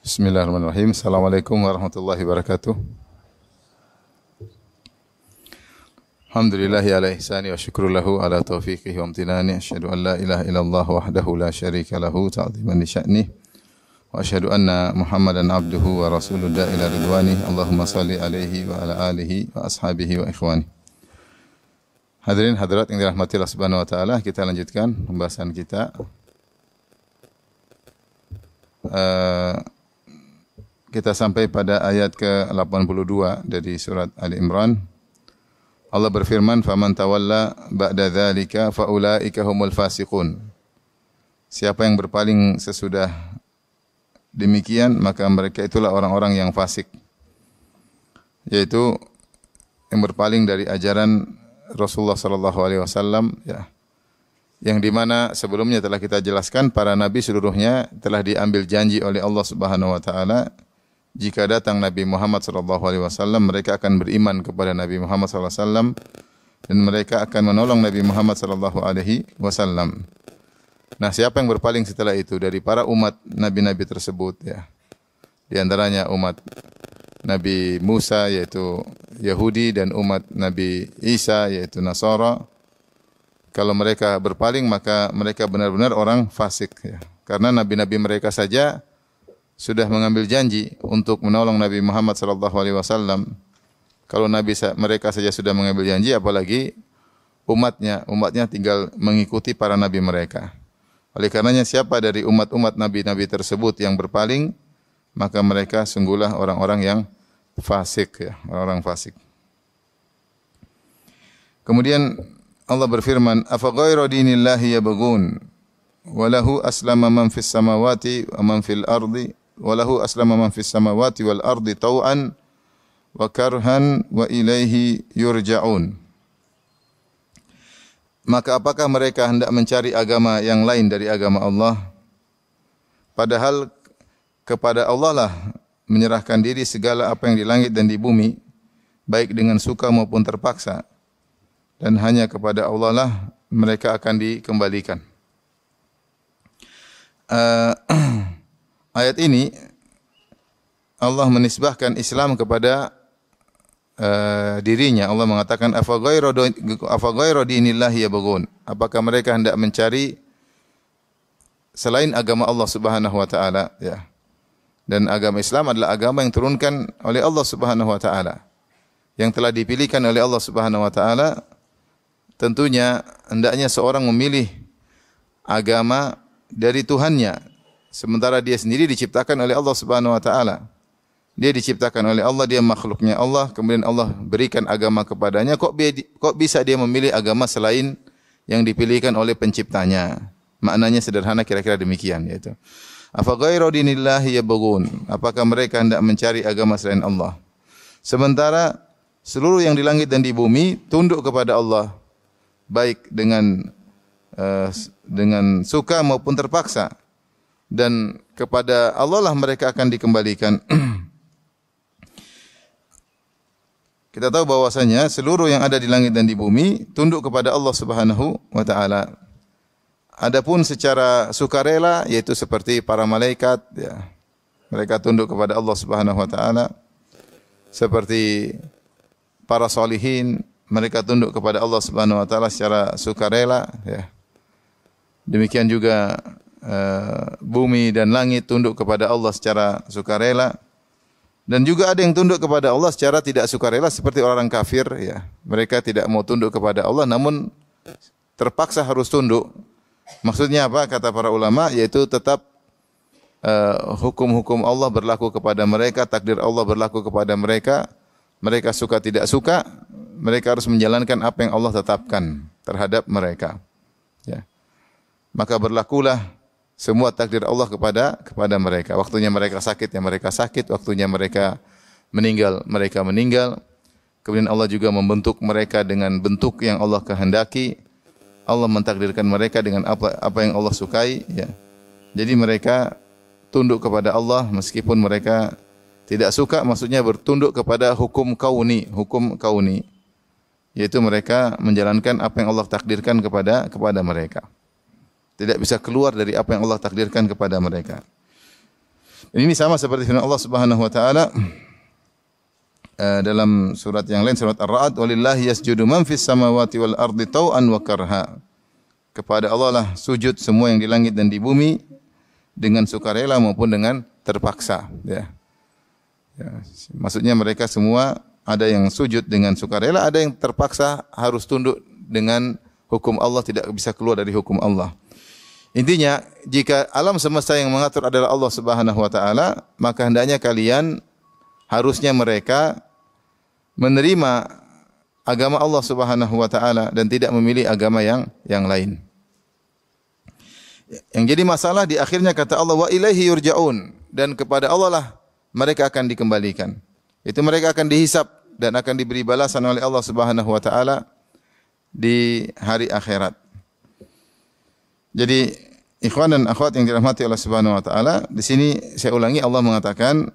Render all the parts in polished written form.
Bismillahirrahmanirrahim. Assalamualaikum warahmatullahi wabarakatuh. Alhamdulillahi ala ihsani wa syukru lahu ala taufiqihi wa amtinani. Asyhadu an la ilaha illallah wahdahu la syarika lahu ta'ziman li sya'nih. Wa asyhadu anna Muhammadan abduhu wa rasuluhu ila ridwani. Allahumma salli alaihi wa ala alihi wa ashabihi wa ikhwani. Hadirin hadirat yang dirahmati Allah Subhanahu wa taala, kita lanjutkan pembahasan kita. Kita sampai pada ayat ke-82 dari surat Ali Imran. Allah berfirman, "Faman tawalla ba'da dzalika faulaika humul fasiqun." Siapa yang berpaling sesudah demikian, maka mereka itulah orang-orang yang fasik. Yaitu yang berpaling dari ajaran Rasulullah sallallahu alaihi wasallam, ya. Yang di mana sebelumnya telah kita jelaskan para nabi seluruhnya telah diambil janji oleh Allah Subhanahu wa taala, jika datang Nabi Muhammad sallallahu alaihi wasallam mereka akan beriman kepada Nabi Muhammad sallallahu alaihi wasallam dan mereka akan menolong Nabi Muhammad sallallahu alaihi wasallam. Nah, siapa yang berpaling setelah itu dari para umat nabi-nabi tersebut, ya. Di antaranya umat Nabi Musa yaitu Yahudi dan umat Nabi Isa yaitu Nasara. Kalau mereka berpaling maka mereka benar-benar orang fasik, ya. Karena nabi-nabi mereka saja sudah mengambil janji untuk menolong Nabi Muhammad sallallahu alaihi wasallam. Kalau mereka saja sudah mengambil janji, apalagi umatnya tinggal mengikuti para nabi mereka. Oleh karenanya siapa dari umat-umat nabi-nabi tersebut yang berpaling, maka mereka sungguhlah orang-orang yang fasik, ya, orang-orang fasik. Kemudian Allah berfirman, "Afa ghayra dinillahi yabghun wa lahu aslama man fis samawati wa man fil ardi wa lahu aslama man fis samawati wal ardi tau'an wa karhan wa ilaihi yurja'un." Maka apakah mereka hendak mencari agama yang lain dari agama Allah? Padahal kepada Allah lah menyerahkan diri segala apa yang di langit dan di bumi, baik dengan suka maupun terpaksa. Dan hanya kepada Allah lah mereka akan dikembalikan. Ayat ini Allah menisbahkan Islam kepada dirinya. Allah mengatakan, afa ghayra dinillahi yabghun. Apakah mereka hendak mencari selain agama Allah Subhanahu wa taala, ya. Dan agama Islam adalah agama yang turunkan oleh Allah Subhanahu wa taala, yang telah dipilihkan oleh Allah Subhanahu wa taala. Tentunya hendaknya seorang memilih agama dari Tuhannya, sementara dia sendiri diciptakan oleh Allah Subhanahu wa taala. Dia diciptakan oleh Allah, dia makhluknya Allah, kemudian Allah berikan agama kepadanya. Kok bisa dia memilih agama selain yang dipilihkan oleh penciptanya? Maknanya sederhana kira-kira demikian, yaitu afa ghayra dinillahi yabghun. Apakah mereka hendak mencari agama selain Allah? Sementara seluruh yang di langit dan di bumi tunduk kepada Allah, baik dengan suka maupun terpaksa, dan kepada Allah lah mereka akan dikembalikan. Kita tahu bahwasanya seluruh yang ada di langit dan di bumi tunduk kepada Allah Subhanahu wa taala. Adapun secara sukarela, yaitu seperti para malaikat, ya, mereka tunduk kepada Allah Subhanahu wa taala. Seperti para salihin, mereka tunduk kepada Allah Subhanahu wa taala secara sukarela, ya. Demikian juga bumi dan langit tunduk kepada Allah secara sukarela. Dan juga ada yang tunduk kepada Allah secara tidak sukarela seperti orang kafir, ya. Mereka tidak mau tunduk kepada Allah namun terpaksa harus tunduk. Maksudnya apa? Kata para ulama, yaitu tetap hukum-hukum Allah berlaku kepada mereka, takdir Allah berlaku kepada mereka. Mereka suka tidak suka, mereka harus menjalankan apa yang Allah tetapkan terhadap mereka, ya. Maka berlakulah semua takdir Allah kepada mereka. Waktunya mereka sakit, ya mereka sakit. Waktunya mereka mereka meninggal. Kemudian Allah juga membentuk mereka dengan bentuk yang Allah kehendaki. Allah mentakdirkan mereka dengan apa yang Allah sukai, ya. Jadi mereka tunduk kepada Allah meskipun mereka tidak suka, maksudnya bertunduk kepada hukum kauni, yaitu mereka menjalankan apa yang Allah takdirkan kepada mereka. Tidak bisa keluar dari apa yang Allah takdirkan kepada mereka. Ini sama seperti firman Allah Subhanahu wa taala dalam surat yang lain, surat Ar-Ra'd, walillahi yasjudu man fis samawati wal ardi tau'an wa karha. Kepada Allah lah sujud semua yang di langit dan di bumi dengan sukarela maupun dengan terpaksa, ya. Maksudnya mereka semua ada yang sujud dengan sukarela, ada yang terpaksa harus tunduk dengan hukum Allah, tidak bisa keluar dari hukum Allah. Intinya, jika alam semesta yang mengatur adalah Allah Subhanahu wa taala, maka hendaknya kalian, harusnya mereka menerima agama Allah Subhanahu wa taala dan tidak memilih agama yang lain. Yang jadi masalah di akhirnya kata Allah, wa ilaihi yurja'un, dan kepada Allah lah mereka akan dikembalikan. Itu mereka akan dihisab dan akan diberi balasan oleh Allah Subhanahu wa taala di hari akhirat. Jadi ikhwan dan akhwat yang dirahmati Allah Subhanahu wa taala, di sini saya ulangi, Allah mengatakan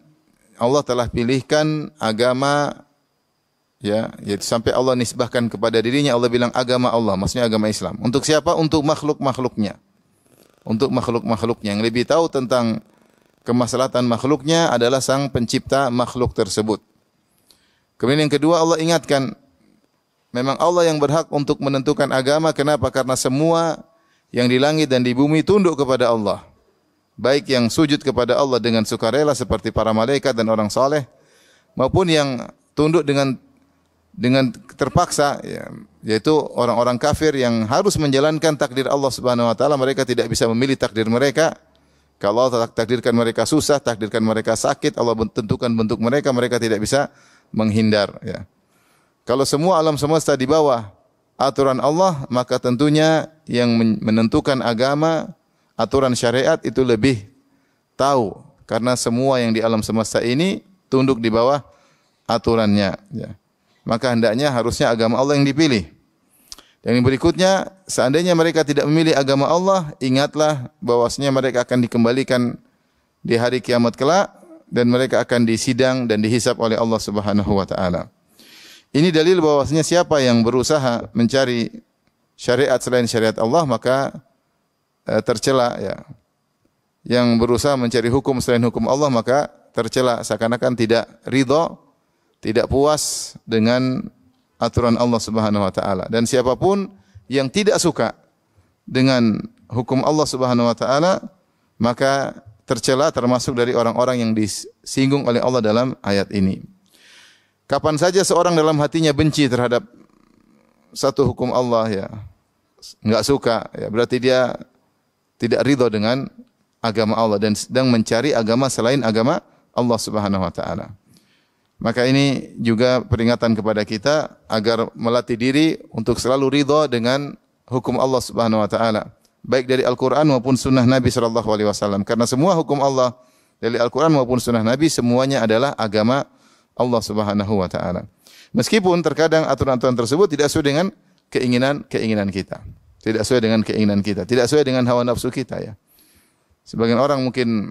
Allah telah pilihkan agama, ya, yaitu sampai Allah nisbahkan kepada dirinya, Allah bilang agama Allah, maksudnya agama Islam. Untuk siapa? Untuk makhluk-makhluknya. Untuk makhluk-makhluknya. Yang lebih tahu tentang kemaslahatan makhluknya adalah sang pencipta makhluk tersebut. Kemudian yang kedua, Allah ingatkan, memang Allah yang berhak untuk menentukan agama. Kenapa? Karena semua yang di langit dan di bumi tunduk kepada Allah. Baik yang sujud kepada Allah dengan sukarela seperti para malaikat dan orang saleh, maupun yang tunduk dengan terpaksa, ya, yaitu orang-orang kafir yang harus menjalankan takdir Allah Subhanahu wa taala. Mereka tidak bisa memilih takdir mereka. Kalau Allah takdirkan mereka susah, takdirkan mereka sakit, Allah tentukan bentuk mereka, mereka tidak bisa menghindar, ya. Kalau semua alam semesta di bawah aturan Allah, maka tentunya yang menentukan agama, aturan syariat itu lebih tahu, karena semua yang di alam semesta ini tunduk di bawah aturannya, ya. Maka hendaknya harusnya agama Allah yang dipilih. Dan yang berikutnya, seandainya mereka tidak memilih agama Allah, ingatlah bahwasanya mereka akan dikembalikan di hari kiamat kelak dan mereka akan disidang dan dihisab oleh Allah Subhanahu wa taala. Ini dalil bahwasanya siapa yang berusaha mencari syariat selain syariat Allah, maka tercela, ya. Yang berusaha mencari hukum selain hukum Allah, maka tercela, seakan-akan tidak ridha, tidak puas dengan aturan Allah Subhanahu wa taala. Dan siapapun yang tidak suka dengan hukum Allah Subhanahu wa taala, maka tercela, termasuk dari orang-orang yang disinggung oleh Allah dalam ayat ini. Kapan saja seorang dalam hatinya benci terhadap satu hukum Allah, ya, enggak suka, ya, berarti dia tidak ridha dengan agama Allah dan sedang mencari agama selain agama Allah Subhanahu wa taala. Maka ini juga peringatan kepada kita agar melatih diri untuk selalu ridha dengan hukum Allah Subhanahu wa taala, baik dari Al-Qur'an maupun sunnah Nabi sallallahu alaihi wasallam. Karena semua hukum Allah dari Al-Qur'an maupun sunnah Nabi semuanya adalah agama Allah Subhanahu wa taala. Meskipun terkadang aturan-aturan tersebut tidak sesuai dengan keinginan kita. Tidak sesuai dengan keinginan kita, tidak sesuai dengan hawa nafsu kita, ya. Sebagian orang mungkin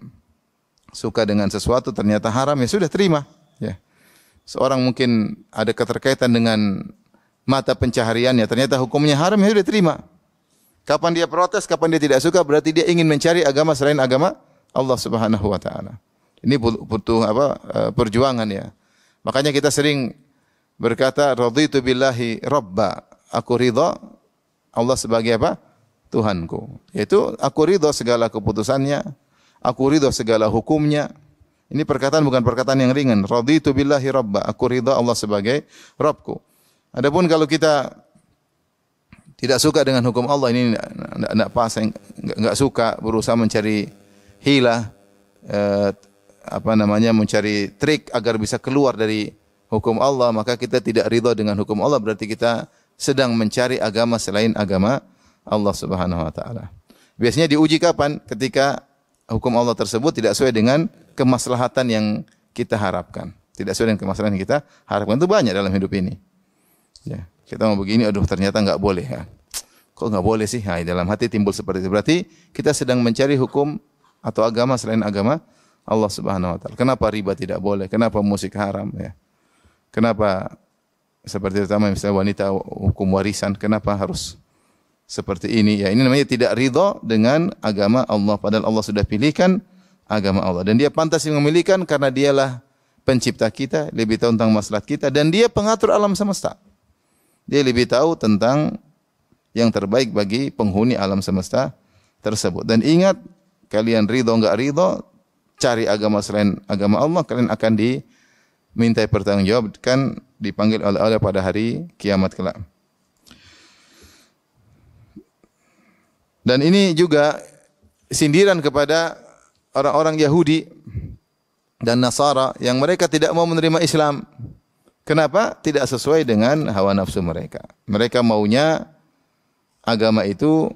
suka dengan sesuatu ternyata haram, ya sudah terima, ya. Seorang mungkin ada keterkaitan dengan mata pencahariannya, ternyata hukumnya haram, ya sudah terima. Kapan dia protes, kapan dia tidak suka, berarti dia ingin mencari agama selain agama Allah Subhanahu wa taala. Ini butuh perjuangan, ya. Makanya kita sering berkata raditu billahi rabba, aku ridha Allah sebagai apa? Tuhanku. Yaitu aku ridha segala keputusannya, aku ridha segala hukumnya. Ini perkataan bukan perkataan yang ringan. Raditu billahi rabba, aku ridha Allah sebagai Rabbku. Adapun kalau kita tidak suka dengan hukum Allah, ini enggak pas, enggak suka, berusaha mencari hilah, mencari trik agar bisa keluar dari hukum Allah, maka kita tidak ridha dengan hukum Allah, berarti kita sedang mencari agama selain agama Allah Subhanahu wa taala. Biasanya diuji kapan? Ketika hukum Allah tersebut tidak sesuai dengan kemaslahatan yang kita harapkan. Tidak sesuai dengan kemaslahatan yang kita harapkan. Itu banyak dalam hidup ini. Ya, kita mau begini, aduh ternyata enggak boleh, ya. Kok enggak boleh sih? Nah, dalam hati timbul seperti itu. Berarti kita sedang mencari hukum atau agama selain agama Allah Subhanahu wa taala. Kenapa riba tidak boleh? Kenapa musik haram, ya? Kenapa seperti terutama misalnya wanita hukum warisan, kenapa harus seperti ini? Ya, ini namanya tidak ridha dengan agama Allah, padahal Allah sudah pilihkan agama Allah. Dan dia pantas memilihkan karena dialah pencipta kita, lebih tahu tentang maslahat kita, dan dia pengatur alam semesta. Dia lebih tahu tentang yang terbaik bagi penghuni alam semesta tersebut. Dan ingat, kalian ridho enggak ridho, cari agama selain agama Allah, kalian akan dimintai pertanggungjawaban, dipanggil oleh Allah pada hari kiamat kelak. Dan ini juga sindiran kepada orang-orang Yahudi dan Nasara yang mereka tidak mau menerima Islam. Kenapa? Tidak sesuai dengan hawa nafsu mereka. Mereka maunya agama itu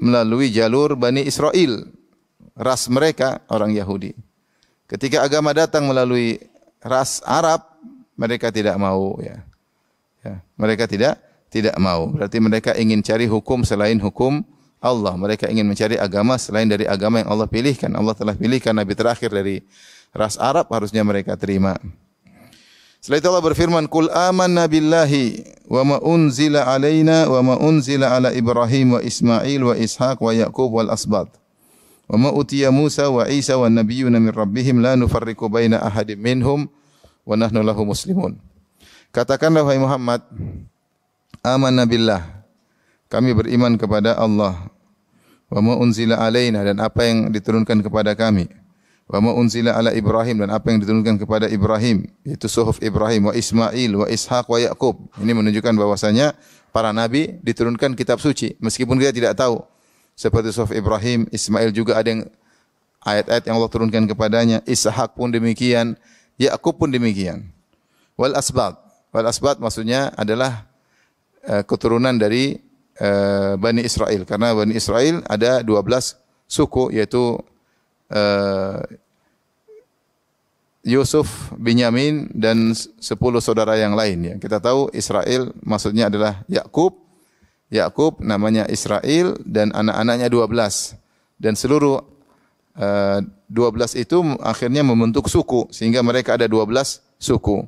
melalui jalur Bani Israel, ras mereka orang Yahudi. Ketika agama datang melalui ras Arab, mereka tidak mau, ya. Mereka tidak mau. Berarti mereka ingin cari hukum selain hukum Allah. Mereka ingin mencari agama selain dari agama yang Allah pilihkan. Allah telah pilihkan nabi terakhir dari ras Arab, harusnya mereka terima. Setelah itu Allah berfirman, "Qul amanna billahi wa ma unzila alaina wa ma unzila ala Ibrahim wa Ismail wa Ishaq wa Yaqub wal asbat. Wa ma utiya Musa wa Isa wa nabiyyuna min rabbihim la nufarriqu baina ahadin minhum wa nahnu lahu muslimun." Katakanlah wahai Muhammad, amanna billah, kami beriman kepada Allah, wa ma unzila alaina, dan apa yang diturunkan kepada kami, wa ma unzila ala Ibrahim, dan apa yang diturunkan kepada Ibrahim, yaitu suhuf Ibrahim, wa Ismail wa Ishaq wa Yaqub. Ini menunjukkan bahwasanya para nabi diturunkan kitab suci meskipun kita tidak tahu. Seperti suhuf Ibrahim, Ismail juga ada yang ayat-ayat yang Allah turunkan kepadanya, Ishaq pun demikian, Yaqub pun demikian. Wal asbat. Wal asbat maksudnya adalah keturunan dari Bani Israel, karena Bani Israel ada 12 suku, yaitu Yusuf, Binyamin, dan 10 saudara yang lain. Ya. Kita tahu Israel maksudnya adalah Yakub. Yakub namanya Israel dan anak-anaknya 12. Dan seluruh 12 itu akhirnya membentuk suku, sehingga mereka ada 12 suku.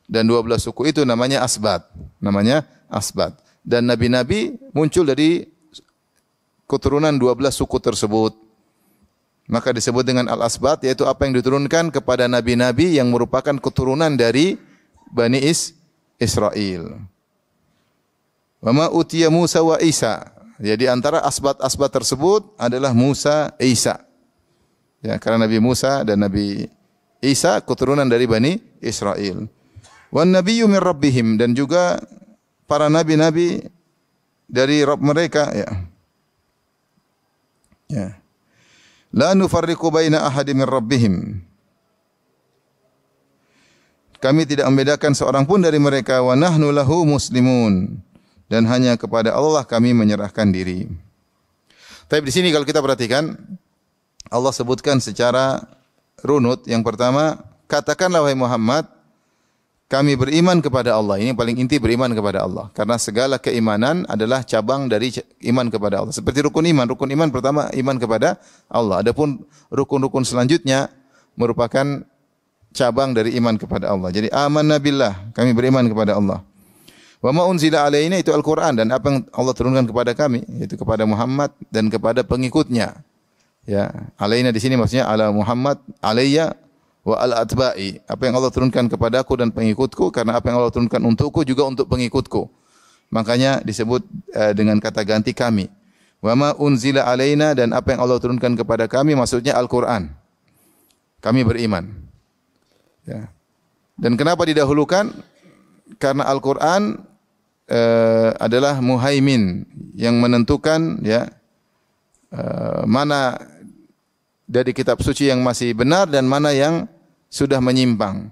Dan 12 suku itu namanya asbat. Namanya asbat. Dan nabi-nabi muncul dari keturunan 12 suku tersebut. Maka disebut dengan al-asbat, yaitu apa yang diturunkan kepada nabi-nabi yang merupakan keturunan dari Bani Israel. Wa ma utiya Musa wa Isa. Jadi antara asbat-asbat tersebut adalah Musa, Isa. Ya, karena Nabi Musa dan Nabi Isa keturunan dari Bani Israel. Wan nabiyyu min rabbihim, dan juga para nabi-nabi dari Rabb mereka, ya. Ya. La nufarriqu baina ahadin min rabbihim. Kami tidak membedakan seorang pun dari mereka, wa nahnu lahu muslimun, dan hanya kepada Allah kami menyerahkan diri. Tapi di sini kalau kita perhatikan, Allah sebutkan secara runut. Yang pertama, katakanlah wahai Muhammad, kami beriman kepada Allah. Ini paling inti, beriman kepada Allah. Karena segala keimanan adalah cabang dari iman kepada Allah. Seperti rukun iman. Rukun iman pertama, iman kepada Allah. Adapun rukun-rukun selanjutnya merupakan cabang dari iman kepada Allah. Jadi amanna billah, kami beriman kepada Allah. Wa ma unzila alaina, itu Al-Quran, dan apa yang Allah turunkan kepada kami, yaitu kepada Muhammad dan kepada pengikutnya. Ya, alaina di sini maksudnya ala Muhammad, alayya wa al-atba'i, apa yang Allah turunkan kepadaku dan pengikutku, karena apa yang Allah turunkan untukku juga untuk pengikutku. Makanya disebut dengan kata ganti kami. Wa ma unzila alaina, dan apa yang Allah turunkan kepada kami maksudnya Al-Qur'an. Kami beriman. Ya. Dan kenapa didahulukan? Karena Al-Qur'an adalah muhaimin yang menentukan, ya, mana dari kitab suci yang masih benar dan mana yang sudah menyimpang.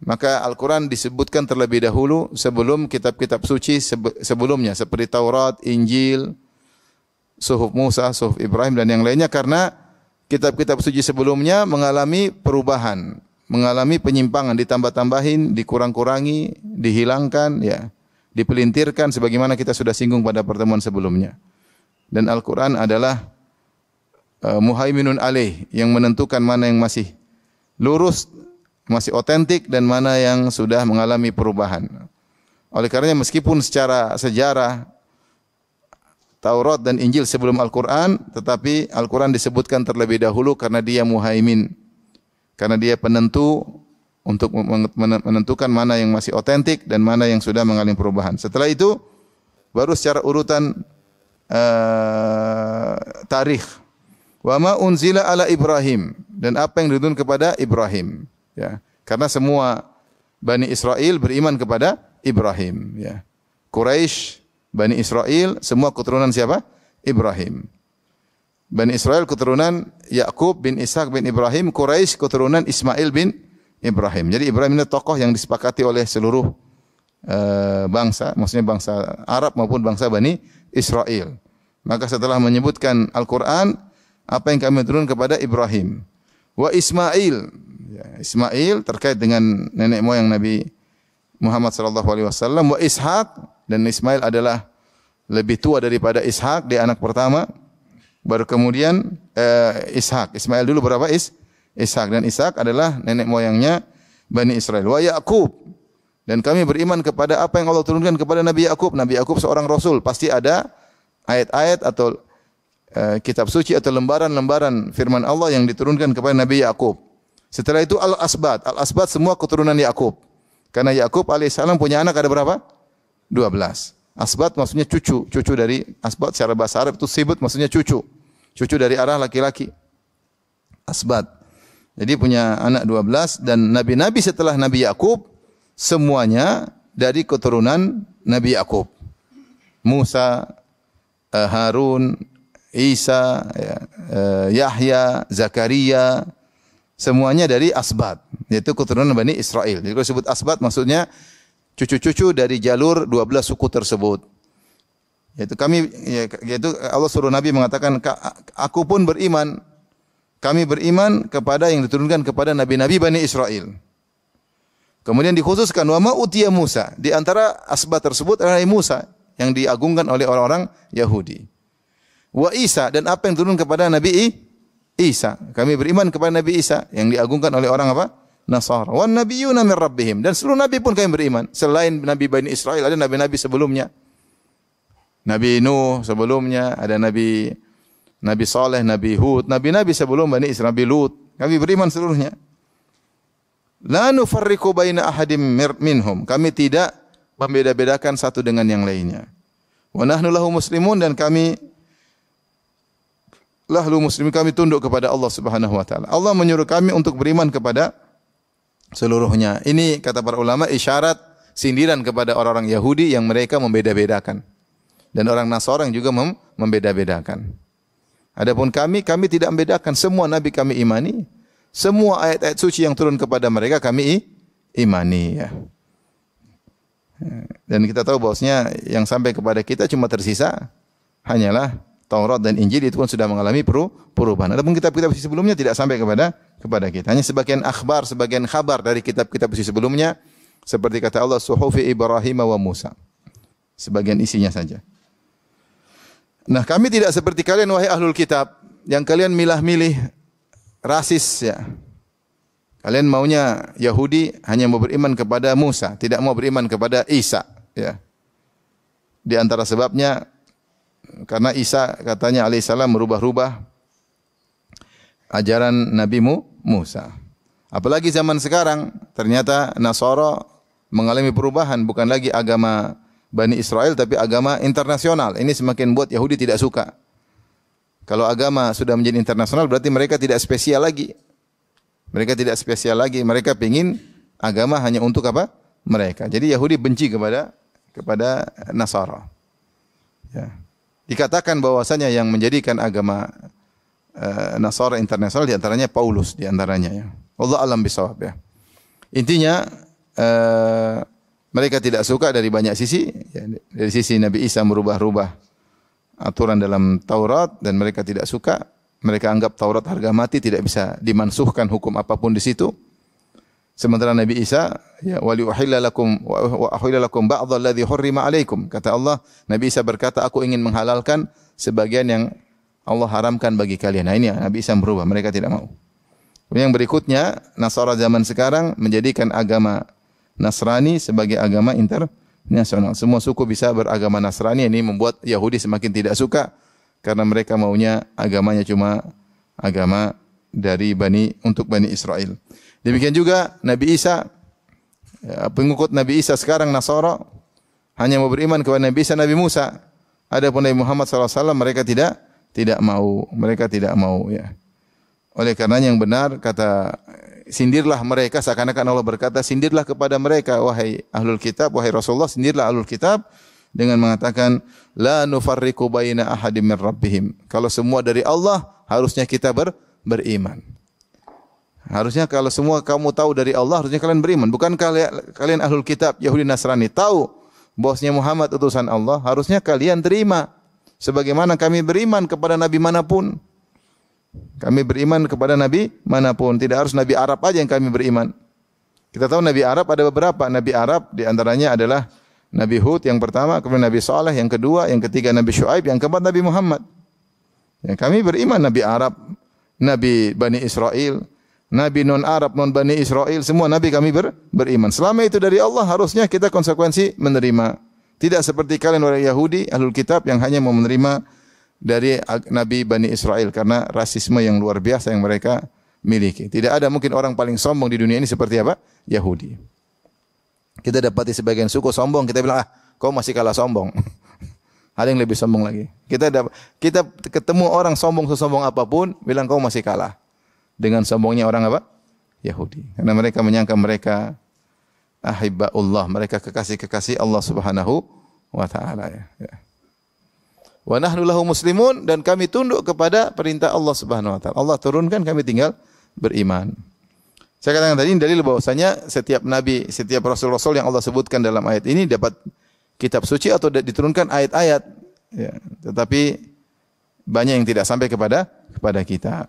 Maka Al-Quran disebutkan terlebih dahulu sebelum kitab-kitab suci sebelumnya, seperti Taurat, Injil, Suhuf Musa, Suhuf Ibrahim, dan yang lainnya, karena kitab-kitab suci sebelumnya mengalami perubahan, mengalami penyimpangan, ditambah-tambahin, dikurang-kurangi, dihilangkan, ya, dipelintirkan, sebagaimana kita sudah singgung pada pertemuan sebelumnya. Dan Al-Quran adalah muhaiminun alaih, yang menentukan mana yang masih lurus, masih otentik, dan mana yang sudah mengalami perubahan. Oleh karenanya meskipun secara sejarah Taurat dan Injil sebelum Al-Quran, tetapi Al-Quran disebutkan terlebih dahulu karena dia muhaimin. Karena dia penentu untuk menentukan mana yang masih otentik dan mana yang sudah mengalami perubahan. Setelah itu, baru secara urutan tarikh. Wa ma unzila ala Ibrahim, dan apa yang diturunkan kepada Ibrahim. Ya. Karena semua Bani Israel beriman kepada Ibrahim. Ya. Quraisy, Bani Israel, semua keturunan siapa? Ibrahim. Bani Israel keturunan Yakub bin Ishak bin Ibrahim, Quraisy keturunan Ismail bin Ibrahim. Jadi Ibrahim ini tokoh yang disepakati oleh seluruh bangsa, maksudnya bangsa Arab maupun bangsa Bani Israel. Maka setelah menyebutkan Al-Quran, apa yang kami turun kepada Ibrahim. Wa Ismail. Ya, Ismail terkait dengan nenek moyang Nabi Muhammad sallallahu alaihi wasallam. Wa Ishak, dan Ismail adalah lebih tua daripada Ishak, dia anak pertama. Baru kemudian Ishak. Ismail dulu berapa? Ishak, dan Ishak adalah nenek moyangnya Bani Israel. Wa Yaqub, dan kami beriman kepada apa yang Allah turunkan kepada Nabi Yaqub. Nabi Yaqub seorang rasul, pasti ada ayat-ayat atau kitab suci atau lembaran-lembaran firman Allah yang diturunkan kepada Nabi Yaqub. Setelah itu Al-Asbat. Al-Asbat semua keturunan Yaqub. Karena Yaqub alaihissalam punya anak ada berapa? 12. Asbat maksudnya cucu. Cucu dari Asbat secara bahasa Arab itu sibut maksudnya cucu. Cucu dari arah laki-laki. Asbat. Jadi punya anak 12, dan nabi-nabi setelah Nabi Yaqub semuanya dari keturunan Nabi Yaqub. Musa, Harun, Isa, Yahya, Zakaria, semuanya dari Asbat, yaitu keturunan Bani Israel. Jadi kalau disebut Asbat maksudnya cucu-cucu dari jalur 12 suku tersebut. Yaitu Allah suruh Nabi mengatakan, aku pun beriman, kami beriman kepada yang diturunkan kepada nabi-nabi Bani Israel. Kemudian dikhususkan wa ma utiya Musa, di antara Asbat tersebut adalah Musa yang diagungkan oleh orang-orang Yahudi. Wa Isa, dan apa yang turun kepada Nabi Isa. Kami beriman kepada Nabi Isa yang diagungkan oleh orang apa? Nasara. Wan nabiyyuna min rabbihim, dan seluruh nabi pun kami beriman. Selain Nabi Bani Israel ada nabi-nabi sebelumnya. Nabi Nuh sebelumnya, ada Nabi Saleh, Nabi Hud, nabi-nabi sebelum Bani Israel, Nabi Lut. Kami beriman seluruhnya. La nufarriqu baina ahadim minhum. Kami tidak membeda-bedakan satu dengan yang lainnya. Wa nahnu lahu muslimun, dan kami kami tunduk kepada Allah Subhanahu wa taala. Allah menyuruh kami untuk beriman kepada seluruhnya. Ini kata para ulama isyarat sindiran kepada orang-orang Yahudi yang mereka membeda-bedakan. Dan orang Nasara yang juga membeda-bedakan. Adapun kami tidak membedakan, semua nabi kami imani. Semua ayat-ayat suci yang turun kepada mereka kami imani, ya. Dan kita tahu bahwasanya yang sampai kepada kita cuma tersisa hanyalah Taurat dan Injil, itu pun sudah mengalami perubahan. Adapun kitab-kitab sebelumnya tidak sampai kepada kita. Hanya sebagian akhbar, sebagian khabar dari kitab-kitab sebelumnya, seperti kata Allah, suhufi Ibrahim wa Musa. Sebagian isinya saja. Nah, kami tidak seperti kalian wahai ahlul kitab, yang kalian milah-milih rasis, ya. Kalian maunya Yahudi hanya mau beriman kepada Musa, tidak mau beriman kepada Isa, ya. Di antara sebabnya karena Isa katanya alaihissalam merubah-rubah ajaran Nabi Musa. Apalagi zaman sekarang ternyata Nasara mengalami perubahan, bukan lagi agama Bani Israel tapi agama internasional. Ini semakin buat Yahudi tidak suka. Kalau agama sudah menjadi internasional berarti mereka tidak spesial lagi. Mereka tidak spesial lagi. Mereka ingin agama hanya untuk apa? Mereka. Jadi Yahudi benci kepada Nasara. Ya. Dikatakan bahwasanya yang menjadikan agama Nasara internasional di antaranya Paulus di antaranya, ya. Allah alam bisawab, ya. Intinya mereka tidak suka dari banyak sisi, ya. Dari sisi Nabi Isa merubah-rubah aturan dalam Taurat dan mereka tidak suka. Mereka anggap Taurat harga mati, tidak bisa dimansuhkan hukum apapun di situ. Sementara Nabi Isa, ya, wa uhilla lakum ba'dha alladhi hurrima alaikum. Kata Allah, Nabi Isa berkata, aku ingin menghalalkan sebagian yang Allah haramkan bagi kalian. Nah, ini ya, Nabi Isa berubah, mereka tidak mau. Yang berikutnya, Nasara zaman sekarang menjadikan agama Nasrani sebagai agama nasional. Semua suku bisa beragama Nasrani. Ini membuat Yahudi semakin tidak suka karena mereka maunya agamanya cuma agama dari untuk Bani Israel. Demikian juga Nabi Isa, pengikut Nabi Isa sekarang Nasara hanya mau beriman kepada Nabi Isa, Nabi Musa. Adapun Nabi Muhammad SAW mereka tidak mau. Mereka tidak mau, ya. Oleh karenanya yang benar kata sindirlah mereka, seakan-akan Allah berkata sindirlah kepada mereka wahai ahlul kitab, wahai Rasulullah, sindirlah ahlul kitab dengan mengatakan la nufarriqu baina ahadim min rabbihim. Kalau semua dari Allah, harusnya kita beriman. Harusnya kalau semua kamu tahu dari Allah, harusnya kalian beriman. Bukan kalian ahlul kitab Yahudi Nasrani tahu bahwasanya Muhammad utusan Allah, harusnya kalian terima. Sebagaimana kami beriman kepada nabi manapun. Kami beriman kepada nabi manapun, tidak harus nabi Arab aja yang kami beriman. Kita tahu nabi Arab ada beberapa. Nabi Arab di antaranya adalah Nabi Hud yang pertama, kemudian Nabi Saleh yang kedua, yang ketiga Nabi Syuaib, yang keempat Nabi Muhammad. Ya, kami beriman nabi Arab, nabi Bani Israel, nabi non Arab, non Bani Israel, semua nabi kami beriman. Selama itu dari Allah, harusnya kita konsekuensi menerima. Tidak seperti kalian orang Yahudi, ahlul kitab yang hanya mau menerima dari Nabi Bani Israel karena rasisme yang luar biasa yang mereka miliki. Tidak ada mungkin orang paling sombong di dunia ini seperti apa? Yahudi. Kita dapati sebagian suku sombong, kita bilang, kau masih kalah sombong. Ada yang lebih sombong lagi. Kita ketemu orang sombong sesombong apapun, bilang kau masih kalah dengan sombongnya orang apa? Yahudi. Karena mereka menyangka mereka ahibbaullah, mereka kekasih-kekasih Allah Subhanahu wa taala, ya. Wa nahnu lahu muslimun, dan kami tunduk kepada perintah Allah Subhanahu wa taala. Allah turunkan, kami tinggal beriman. Saya katakan tadi dalil bahwasanya setiap nabi, setiap rasul-rasul yang Allah sebutkan dalam ayat ini dapat kitab suci atau diturunkan ayat-ayat, ya. Tetapi banyak yang tidak sampai kepada kita.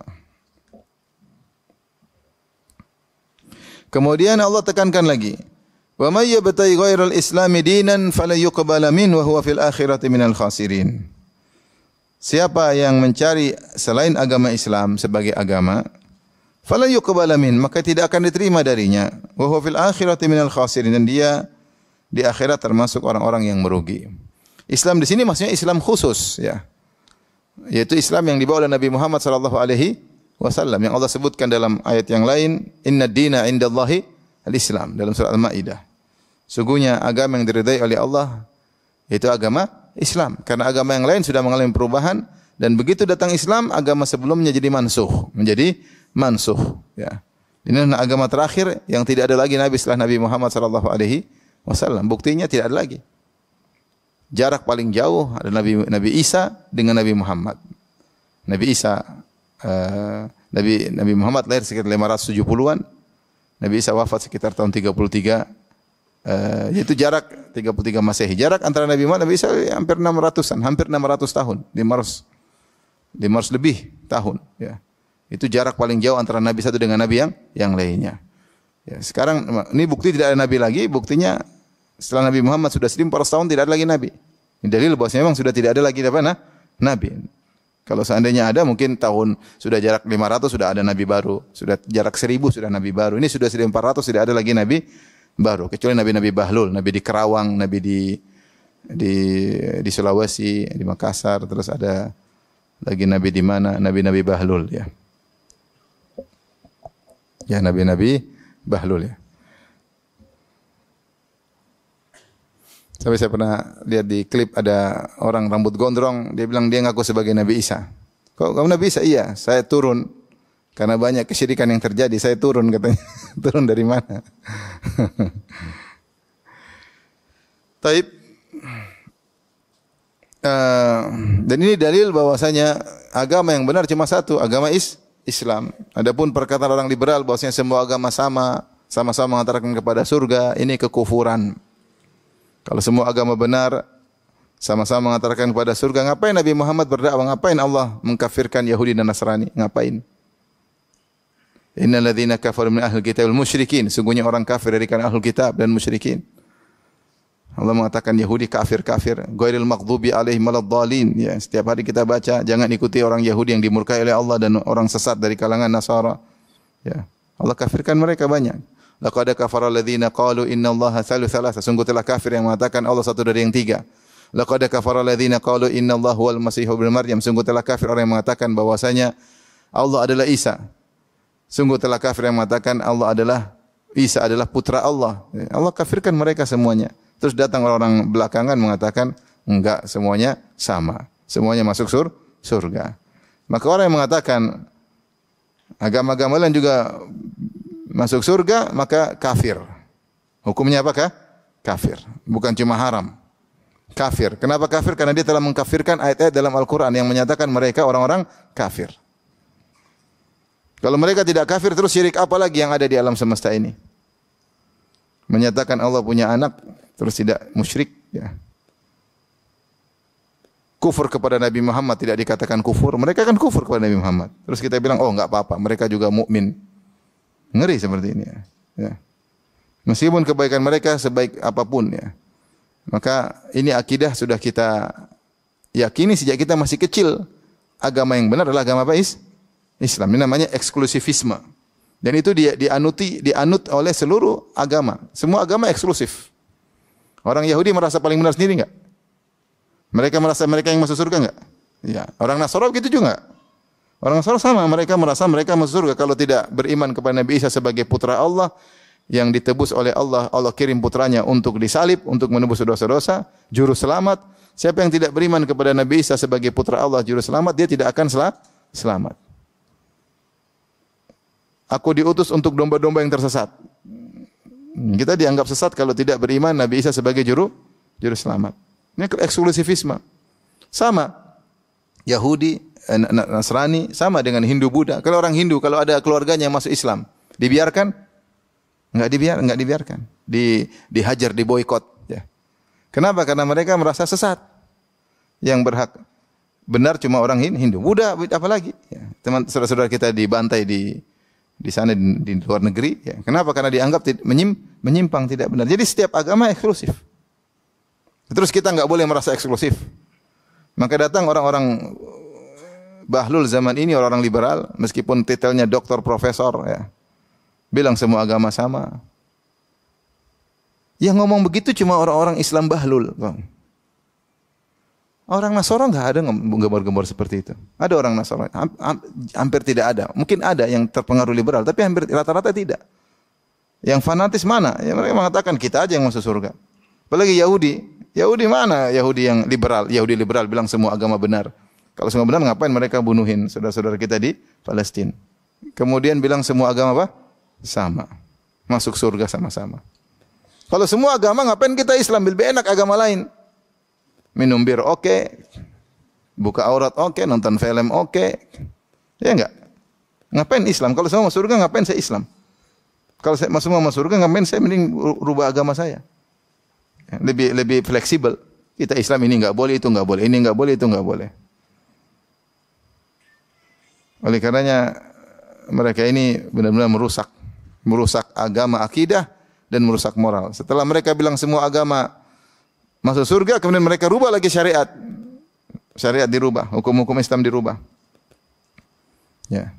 Kemudian Allah tekankan lagi, wa may yabtaghi ghairal islami dinan fala yuqbala min wa huwa fil akhirati minal khasirin. Siapa yang mencari selain agama Islam sebagai agama, fala yuqbala min, maka tidak akan diterima darinya. Wa huwa fil akhirati minal khasirin, dan dia di akhirat termasuk orang-orang yang merugi. Islam di sini maksudnya Islam khusus, ya. Yaitu Islam yang dibawa oleh Nabi Muhammad sallallahu alaihi wasallam yang Allah sebutkan dalam ayat yang lain, inna dina indallahi al-Islam, dalam surah Al-Maidah. Sungguhnya agama yang diridai oleh Allah itu agama Islam, karena agama yang lain sudah mengalami perubahan, dan begitu datang Islam, agama sebelumnya menjadi mansuh, ya. Ini adalah agama terakhir yang tidak ada lagi nabi setelah Nabi Muhammad sallallahu alaihi wasallam. Buktinya tidak ada lagi. Jarak paling jauh ada Nabi Isa dengan Nabi Muhammad. Nabi Isa Nabi Muhammad lahir sekitar 570-an. Nabi Isa wafat sekitar tahun 33. Yaitu jarak 33 Masehi. Jarak antara Nabi Muhammad dan Nabi Isa hampir 600-an, hampir 600 tahun. 500 lebih tahun, ya. Itu jarak paling jauh antara Nabi satu dengan Nabi yang lainnya. Ya, sekarang ini bukti tidak ada Nabi lagi, buktinya setelah Nabi Muhammad sudah 1400 tahun tidak ada lagi Nabi. Ini dalil bahwasanya memang sudah tidak ada lagi Nabi. Kalau seandainya ada, mungkin sudah jarak 500 sudah ada Nabi baru, sudah jarak 1000 sudah Nabi baru. Ini sudah 1400 tidak ada lagi Nabi baru, kecuali Nabi Bahlul, Nabi di Kerawang, Nabi di Sulawesi, di Makassar, terus ada lagi Nabi di mana? Nabi Bahlul, ya. Ya, Nabi Bahlul, ya. Sampai saya pernah lihat di klip ada orang rambut gondrong, dia bilang dia ngaku sebagai Nabi Isa. Kok kamu Nabi Isa? Iya, saya turun karena banyak kesyirikan yang terjadi, saya turun katanya. Turun dari mana? Taib. Dan ini dalil bahwasanya agama yang benar cuma satu, agama Islam. Adapun perkataan orang liberal bahwasanya semua agama sama-sama mengantarkan kepada surga, ini kekufuran. Kalau semua agama benar sama-sama mengantarkan kepada surga, ngapain Nabi Muhammad berdakwah? Ngapain Allah mengkafirkan Yahudi dan Nasrani? Ngapain? Innal ladzina kafaru min ahlil kitab wal musyrikin. Sungguhnya orang kafir dari kalangan ahlul kitab dan musyrikin. Allah mengatakan Yahudi kafir, ghairil maghdubi alaihim waladdallin. Ya, setiap hari kita baca, jangan ikuti orang Yahudi yang dimurkai oleh Allah dan orang sesat dari kalangan Nasara. Ya, Allah kafirkan mereka banyak. Laqad kafara alladziina qalu innallaha tsalutsu tsalatsa. Sungguh telah kafir yang mengatakan Allah satu dari yang tiga. Laqad kafara alladziina qalu innallaha huwal masiih ibnu Maryam. Sungguh telah kafir orang yang mengatakan bahwasanya Allah adalah Isa. Sungguh telah kafir yang mengatakan Isa adalah putra Allah. Allah kafirkan mereka semuanya. Terus datang orang-orang belakangan mengatakan enggak, semuanya sama. Semuanya masuk surga. Maka orang yang mengatakan agama-agama lain juga masuk surga, maka kafir. Hukumnya apakah? Kafir. Bukan cuma haram. Kafir. Kenapa kafir? Karena dia telah mengkafirkan ayat-ayat dalam Al-Quran yang menyatakan mereka orang-orang kafir. Kalau mereka tidak kafir, terus syirik apa lagi yang ada di alam semesta ini? Menyatakan Allah punya anak, terus tidak musyrik. Ya. Kufur kepada Nabi Muhammad tidak dikatakan kufur. Mereka kan kufur kepada Nabi Muhammad. Terus kita bilang, oh enggak apa-apa, mereka juga mukmin. Ngeri seperti ini. Ya. Meskipun kebaikan mereka sebaik apapun. Ya. Maka ini akidah sudah kita yakini sejak kita masih kecil. Agama yang benar adalah agama apa? Islam. Ini namanya eksklusivisme. Dan itu dianut oleh seluruh agama. Semua agama eksklusif. Orang Yahudi merasa paling benar sendiri enggak? Mereka merasa mereka yang masuk surga enggak? Ya. Orang Nasrani gitu juga enggak? Orang Nasrani sama, mereka merasa mereka masuk surga kalau tidak beriman kepada Nabi Isa sebagai putra Allah yang ditebus oleh Allah. Allah kirim putranya untuk disalib, untuk menebus dosa-dosa, juru selamat. Siapa yang tidak beriman kepada Nabi Isa sebagai putra Allah, juru selamat, dia tidak akan selamat. Aku diutus untuk domba-domba yang tersesat. Kita dianggap sesat kalau tidak beriman Nabi Isa sebagai juru selamat. Ini eksklusivisme. Sama Yahudi, Nasrani sama dengan Hindu, Buddha. Kalau orang Hindu, kalau ada keluarganya yang masuk Islam, dibiarkan? Enggak dibiarkan. Dihajar, diboikot. Ya. Kenapa? Karena mereka merasa sesat. Yang berhak benar cuma orang Hindu, Buddha, apalagi. Ya. Teman saudara-saudara kita dibantai di sana di luar negeri. Ya. Kenapa? Karena dianggap menyimpang, tidak benar. Jadi setiap agama eksklusif. Terus kita enggak boleh merasa eksklusif. Maka datang orang-orang bahlul zaman ini, orang-orang liberal, meskipun titelnya doktor, profesor, ya, bilang semua agama sama. Yang ngomong begitu cuma orang-orang Islam bahlul. Bang. Orang Nasara enggak ada gembar-gembar seperti itu. Ada orang Nasara, hampir tidak ada. Mungkin ada yang terpengaruh liberal, tapi hampir rata-rata tidak. Yang fanatis mana? Ya, mereka mengatakan kita aja yang masuk surga. Apalagi Yahudi. Yahudi mana? Yahudi yang liberal. Yahudi liberal bilang semua agama benar. Kalau semua benar, ngapain mereka bunuhin saudara-saudara kita di Palestina? Kemudian bilang semua agama apa? Sama. Masuk surga sama-sama. Kalau semua agama, ngapain kita Islam? Lebih enak agama lain. Minum bir oke. Buka aurat oke. Nonton film oke. Ya enggak? Ngapain Islam? Kalau semua masuk surga, ngapain saya Islam? Kalau saya semua masuk surga, ngapain saya mending rubah agama saya? Lebih fleksibel. Kita Islam ini enggak boleh, itu enggak boleh. Ini enggak boleh, itu enggak boleh. Oleh karenanya mereka ini benar-benar merusak agama, akidah, dan merusak moral. Setelah mereka bilang semua agama masuk surga, kemudian mereka rubah lagi syariat. Syariat dirubah, hukum-hukum Islam dirubah. Ya,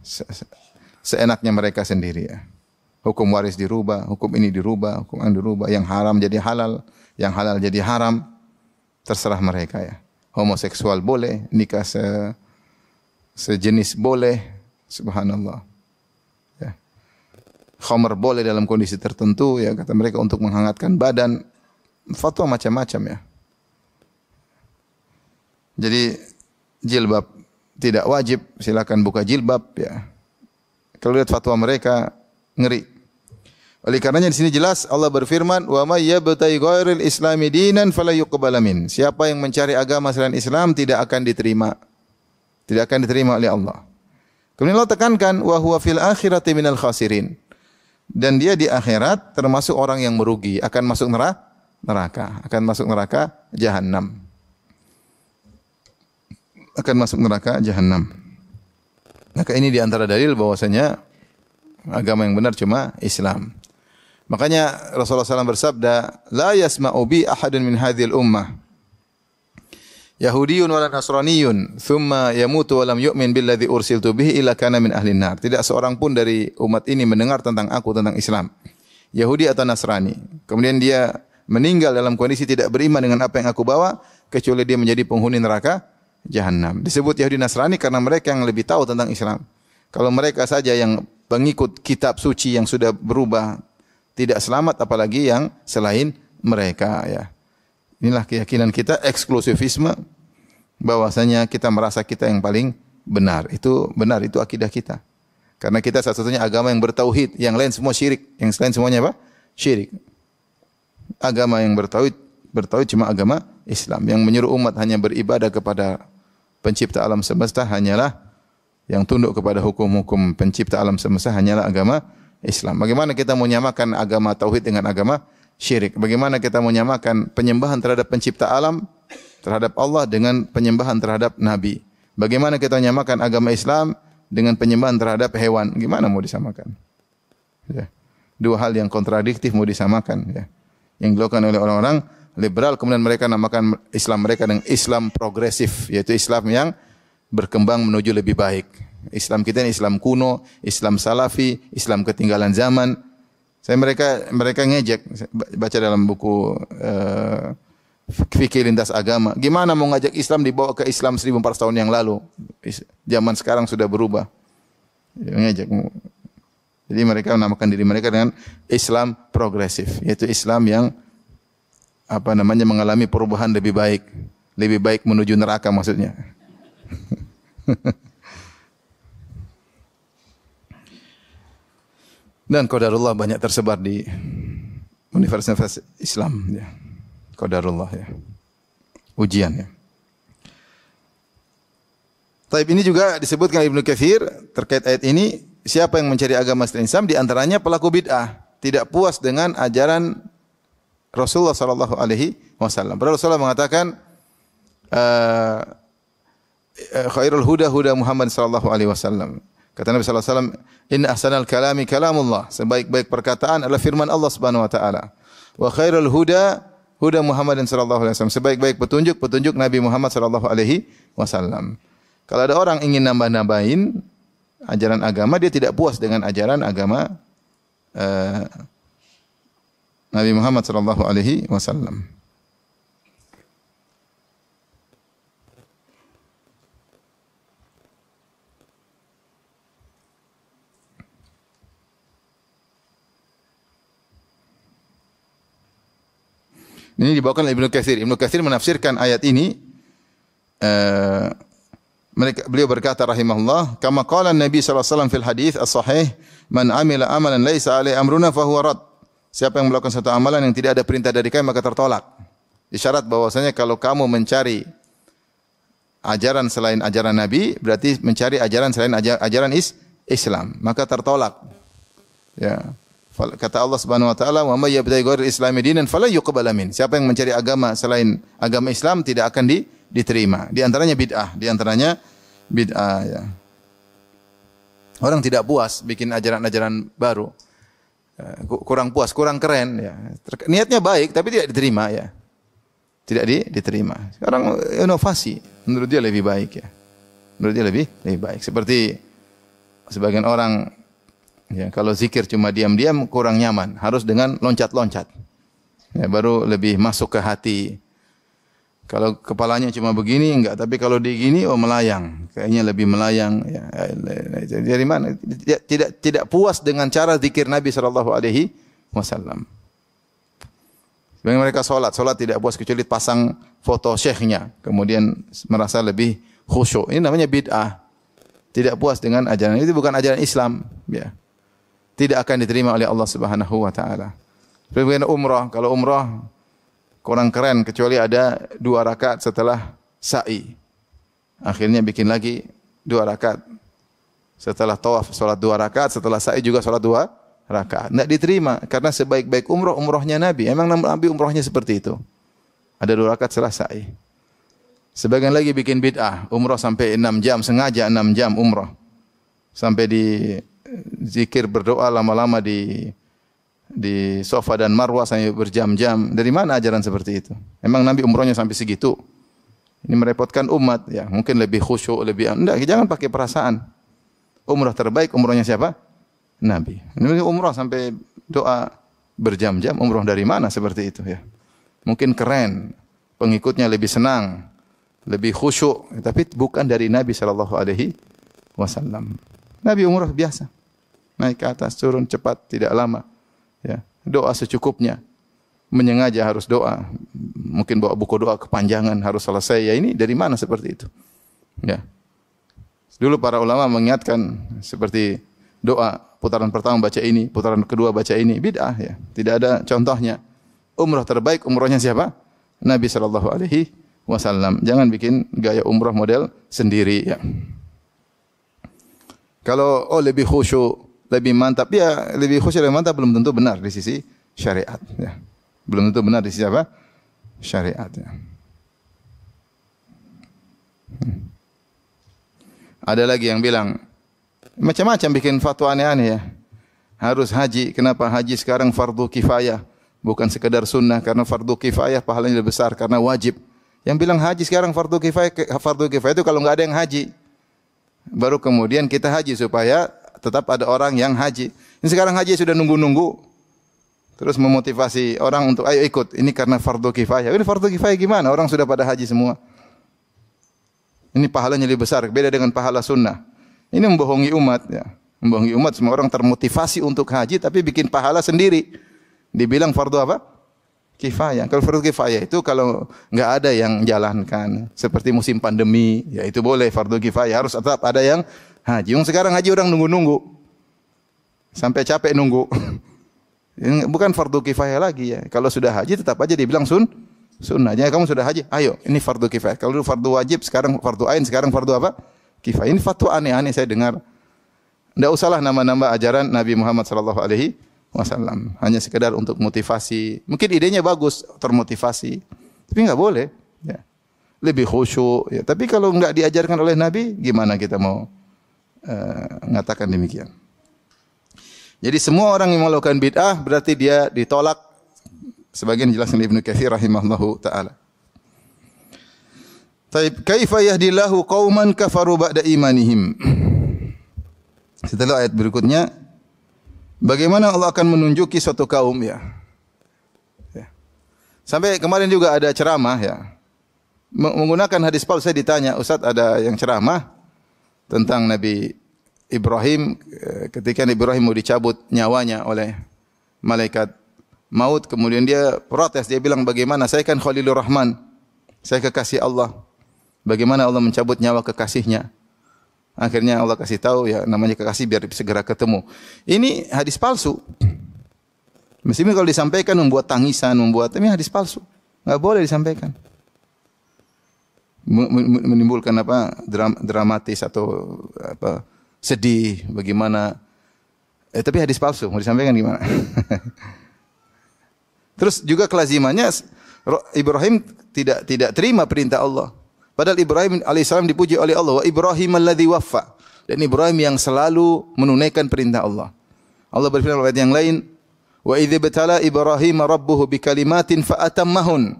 seenaknya mereka sendiri ya. Hukum waris dirubah, hukum ini dirubah, hukum ini dirubah, yang haram jadi halal, yang halal jadi haram. Terserah mereka ya. Homoseksual boleh, nikah sejenis boleh, subhanallah. Ya. Khamr boleh dalam kondisi tertentu, ya kata mereka untuk menghangatkan badan. Fatwa macam-macam ya. Jadi jilbab tidak wajib, silakan buka jilbab ya. Kalau lihat fatwa mereka ngeri. Oleh karenanya di sini jelas Allah berfirman, "Wa may yabtaghi ghairal islami dinan fala yuqbal min." Siapa yang mencari agama selain Islam tidak akan diterima. Tidak akan diterima oleh Allah. Kemudian Allah tekankan, wa huwa fil akhirati minal khasirin. Dan dia di akhirat termasuk orang yang merugi, akan masuk neraka, akan masuk neraka jahanam. Akan masuk neraka jahanam. Maka ini di antara dalil bahwasanya agama yang benar cuma Islam. Makanya Rasulullah SAW bersabda, la yasma'u bi ahadun min hadhil ummah Yahudiyun wala Nasraniyun thumma yamutu wa lam yu'min billadzi ursiltu bihi illa kana min ahlin nar. Tidak seorang pun dari umat ini mendengar tentang aku, tentang Islam. Yahudi atau Nasrani. Kemudian dia meninggal dalam kondisi tidak beriman dengan apa yang aku bawa, kecuali dia menjadi penghuni neraka Jahannam. Disebut Yahudi Nasrani karena mereka yang lebih tahu tentang Islam. Kalau mereka saja yang pengikut kitab suci yang sudah berubah tidak selamat, apalagi yang selain mereka, ya. Inilah keyakinan kita, eksklusivisme, bahwasanya kita merasa kita yang paling benar. Itu benar, itu akidah kita. Karena kita satu-satunya agama yang bertauhid, yang lain semua syirik. Yang lain semuanya apa? Syirik. Agama yang bertauhid cuma agama Islam. Yang menyuruh umat hanya beribadah kepada pencipta alam semesta hanyalah, yang tunduk kepada hukum-hukum pencipta alam semesta hanyalah agama Islam. Bagaimana kita mau menyamakan agama tauhid dengan agama syirik? Bagaimana kita mau menyamakan penyembahan terhadap pencipta alam, terhadap Allah, dengan penyembahan terhadap Nabi? Bagaimana kita menyamakan agama Islam dengan penyembahan terhadap hewan? Gimana mau disamakan? Ya. Dua hal yang kontradiktif mau disamakan. Ya. Yang dilakukan oleh orang-orang liberal, kemudian mereka namakan Islam mereka dengan Islam progresif, yaitu Islam yang berkembang menuju lebih baik. Islam kita ini Islam kuno, Islam salafi, Islam ketinggalan zaman. Mereka ngejek, baca dalam buku fikih lintas agama. Gimana mau ngajak Islam dibawa ke Islam 1400 tahun yang lalu? Zaman sekarang sudah berubah. Ngejek. Jadi mereka menamakan diri mereka dengan Islam progresif, yaitu Islam yang mengalami perubahan lebih baik menuju neraka maksudnya. Dan qadarullah banyak tersebar di universitas Islam, ya. Qadarullah, ya. Ujian, ya. Taib ini juga disebutkan Ibnu Katsir terkait ayat ini, siapa yang mencari agama selain Islam, di antaranya pelaku bid'ah, tidak puas dengan ajaran Rasulullah sallallahu alaihi wasallam. Rasulullah mengatakan khairul huda Muhammad sallallahu alaihi wasallam. Kata Nabi sallallahu alaihi wasallam, "Inna ahsanal kalami kalamullah." Sebaik-baik perkataan adalah firman Allah Subhanahu wa taala. Wa khairul huda Muhammad sallallahu alaihi wasallam. Sebaik-baik petunjuk Nabi Muhammad sallallahu alaihi wasallam. Kalau ada orang ingin nambah-nambahin ajaran agama, dia tidak puas dengan ajaran agama Nabi Muhammad sallallahu alaihi wasallam. Ini dibawakan oleh Ibnu Katsir. Ibnu Katsir menafsirkan ayat ini, beliau berkata rahimahullah, kama qala Nabi sallallahu alaihi wasallam fil hadits as-sahih, man amila amalan laisa alaihi amruna fahuwa rad. Siapa yang melakukan satu amalan yang tidak ada perintah dari kami maka tertolak. Isyarat bahwasanya kalau kamu mencari ajaran selain ajaran Nabi, berarti mencari ajaran selain ajaran Islam, maka tertolak. Ya. Kata Allah Subhanahu wa taala, "Wa may yabtaghi ghairal islami dinan fala yuqbal min." Siapa yang mencari agama selain agama Islam tidak akan diterima. Di antaranya bid'ah, ya. Orang tidak puas bikin ajaran-ajaran baru. Kurang puas, kurang keren, ya. Niatnya baik tapi tidak diterima, ya. Tidak diterima. Sekarang inovasi menurut dia lebih baik, ya. Menurut dia lebih baik. Seperti sebagian orang, ya, kalau zikir cuma diam-diam kurang nyaman, harus dengan loncat-loncat. Ya, baru lebih masuk ke hati. Kalau kepalanya cuma begini enggak, tapi kalau digini melayang. Kayaknya lebih melayang, ya. Dari mana? Tidak puas dengan cara zikir Nabi sallallahu alaihi wasallam. Sebagian mereka salat tidak puas kecuali pasang foto syekhnya, kemudian merasa lebih khusyuk. Ini namanya bid'ah. Tidak puas dengan ajaran itu, bukan ajaran Islam, ya. Tidak akan diterima oleh Allah Subhanahu wa taala. Sebagian umrah, kalau umrah kurang keren kecuali ada 2 rakaat setelah sa'i. Akhirnya bikin lagi 2 rakaat. Setelah tawaf salat 2 rakaat, setelah sa'i juga salat 2 rakaat. Tidak diterima karena sebaik-baik umrahnya Nabi. Emang Nabi umrahnya seperti itu. Ada 2 rakaat setelah sa'i. Sebagian lagi bikin bid'ah, umrah sampai 6 jam, sengaja 6 jam umrah. Sampai di zikir berdoa lama-lama di Safa dan Marwah sampai berjam-jam. Dari mana ajaran seperti itu? Emang Nabi umrahnya sampai segitu? Ini merepotkan umat, ya. Mungkin lebih khusyuk, enggak, jangan pakai perasaan. Umrah terbaik umrahnya siapa? Nabi. Ini umrah sampai doa berjam-jam, umroh dari mana seperti itu ya. Mungkin keren, pengikutnya lebih senang, lebih khusyuk, tapi bukan dari Nabi sallallahu alaihi wasallam. Nabi umroh biasa. Naik ke atas, turun cepat, tidak lama. Ya, doa secukupnya. Menyengaja harus doa. Mungkin bawa buku doa kepanjangan harus selesai. Ya ini dari mana seperti itu? Ya. Dulu para ulama mengingatkan seperti doa putaran pertama baca ini, putaran kedua baca ini, bid'ah ya. Tidak ada contohnya. Umrah terbaik umrahnya siapa? Nabi sallallahu alaihi wasallam. Jangan bikin gaya umrah model sendiri ya. Kalau lebih khusyuk, lebih mantap ya, lebih khusyuk lebih mantap belum tentu benar di sisi syariat ya. Belum tentu benar di sisi apa? Syariat ya. Ada lagi yang bilang macam-macam bikin fatwa aneh-aneh ya. Harus haji. Kenapa haji sekarang fardu kifayah, bukan sekedar sunnah? Karena fardu kifayah pahalanya lebih besar karena wajib. Yang bilang haji sekarang fardu kifayah itu kalau enggak ada yang haji. Baru kemudian kita haji supaya tetap ada orang yang haji. Ini sekarang haji sudah nunggu-nunggu. Terus memotivasi orang untuk ayo ikut. Ini karena fardu kifayah. Ini fardu kifayah gimana? Orang sudah pada haji semua. Ini pahalanya lebih besar, beda dengan pahala sunnah. Ini membohongi umat ya. Membohongi umat, semua orang termotivasi untuk haji tapi bikin pahala sendiri. Dibilang fardu apa? Kifayah. Kalau fardu kifayah itu kalau enggak ada yang jalankan, seperti musim pandemi, ya itu boleh fardu kifayah, harus tetap ada yang haji. Yang sekarang haji orang nunggu-nunggu. Sampai capek nunggu. Ini bukan fardu kifayah lagi ya. Kalau sudah haji tetap aja dibilang sunnah. Jangan kamu sudah haji, ayo ini fardu kifayah. Kalau dulu fardu wajib, sekarang fardu ain, sekarang fardu apa? Kifayah. Ini fatwa aneh-aneh saya dengar. Tidak usahlah nama-nama ajaran Nabi Muhammad sallallahu alaihi wasallam. Hanya sekedar untuk motivasi. Mungkin idenya bagus, termotivasi. Tapi enggak boleh, ya. Lebih khusyuk, ya. Tapi kalau enggak diajarkan oleh Nabi, gimana kita mau mengatakan demikian? Jadi semua orang yang melakukan bid'ah berarti dia ditolak. Sebagian dijelaskan Ibnu Katsir rahimahullahu taala. Taib kaifa yahdillahu qauman kafaru ba'da imanihim. Setelah ayat berikutnya, bagaimana Allah akan menunjuki suatu kaum ya. Sampai kemarin juga ada ceramah ya. Menggunakan hadis palsu saya ditanya, Ustaz ada yang ceramah tentang Nabi Ibrahim ketika Nabi Ibrahim mau dicabut nyawanya oleh malaikat maut, kemudian dia protes, dia bilang bagaimana saya kan Khalilur Rahman, saya kekasih Allah, bagaimana Allah mencabut nyawa kekasihnya? Akhirnya Allah kasih tahu ya namanya kekasih biar segera ketemu. Ini hadis palsu. Mestinya kalau disampaikan membuat tangisan, ini hadis palsu, nggak boleh disampaikan. Menimbulkan apa dramatis atau apa sedih, bagaimana? Tapi hadis palsu mau disampaikan gimana? Terus juga kelazimannya Ibrahim tidak terima perintah Allah. Padahal Ibrahim alaihissalam dipuji oleh Allah. Wa Ibrahim alladzi waffa. Dan Ibrahim yang selalu menunaikan perintah Allah. Allah berfirman dalam ayat yang lain, wa idz ibtala Ibrahim rabbuhu bikalimatin fa atammahun.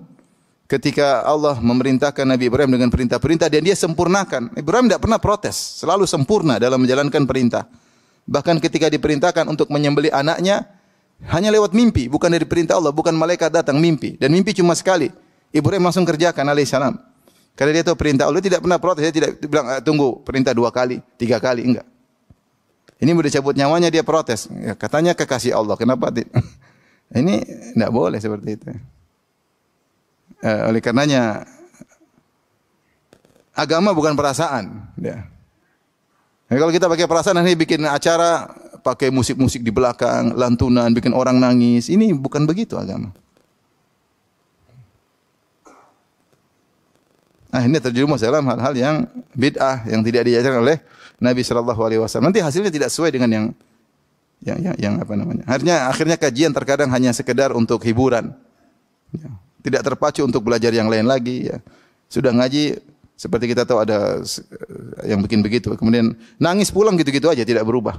Ketika Allah memerintahkan Nabi Ibrahim dengan perintah-perintah dan dia sempurnakan. Ibrahim tidak pernah protes, selalu sempurna dalam menjalankan perintah. Bahkan ketika diperintahkan untuk menyembelih anaknya, hanya lewat mimpi, bukan dari perintah Allah, bukan malaikat datang, mimpi. Dan mimpi cuma sekali. Ibrahim langsung kerjakan alaihissalam. Karena dia tahu perintah Allah, dia tidak pernah protes, dia tidak bilang tunggu perintah 2 kali, 3 kali, enggak. Ini mau dicabut nyawanya dia protes. Ya, katanya kekasih Allah, kenapa? Ini tidak boleh seperti itu. Oleh karenanya agama bukan perasaan. Ya. Nah, kalau kita pakai perasaan, ini bikin acara pakai musik-musik di belakang, lantunan, bikin orang nangis. Ini bukan begitu agama. Ini terjerumus dalam hal-hal yang bid'ah yang tidak diajarkan oleh Nabi sallallahu alaihi wasallam. Nanti hasilnya tidak sesuai dengan yang apa namanya. Akhirnya kajian terkadang hanya sekedar untuk hiburan. Ya. Tidak terpacu untuk belajar yang lain lagi ya. Sudah ngaji seperti kita tahu ada yang bikin begitu, kemudian nangis pulang gitu-gitu aja, tidak berubah.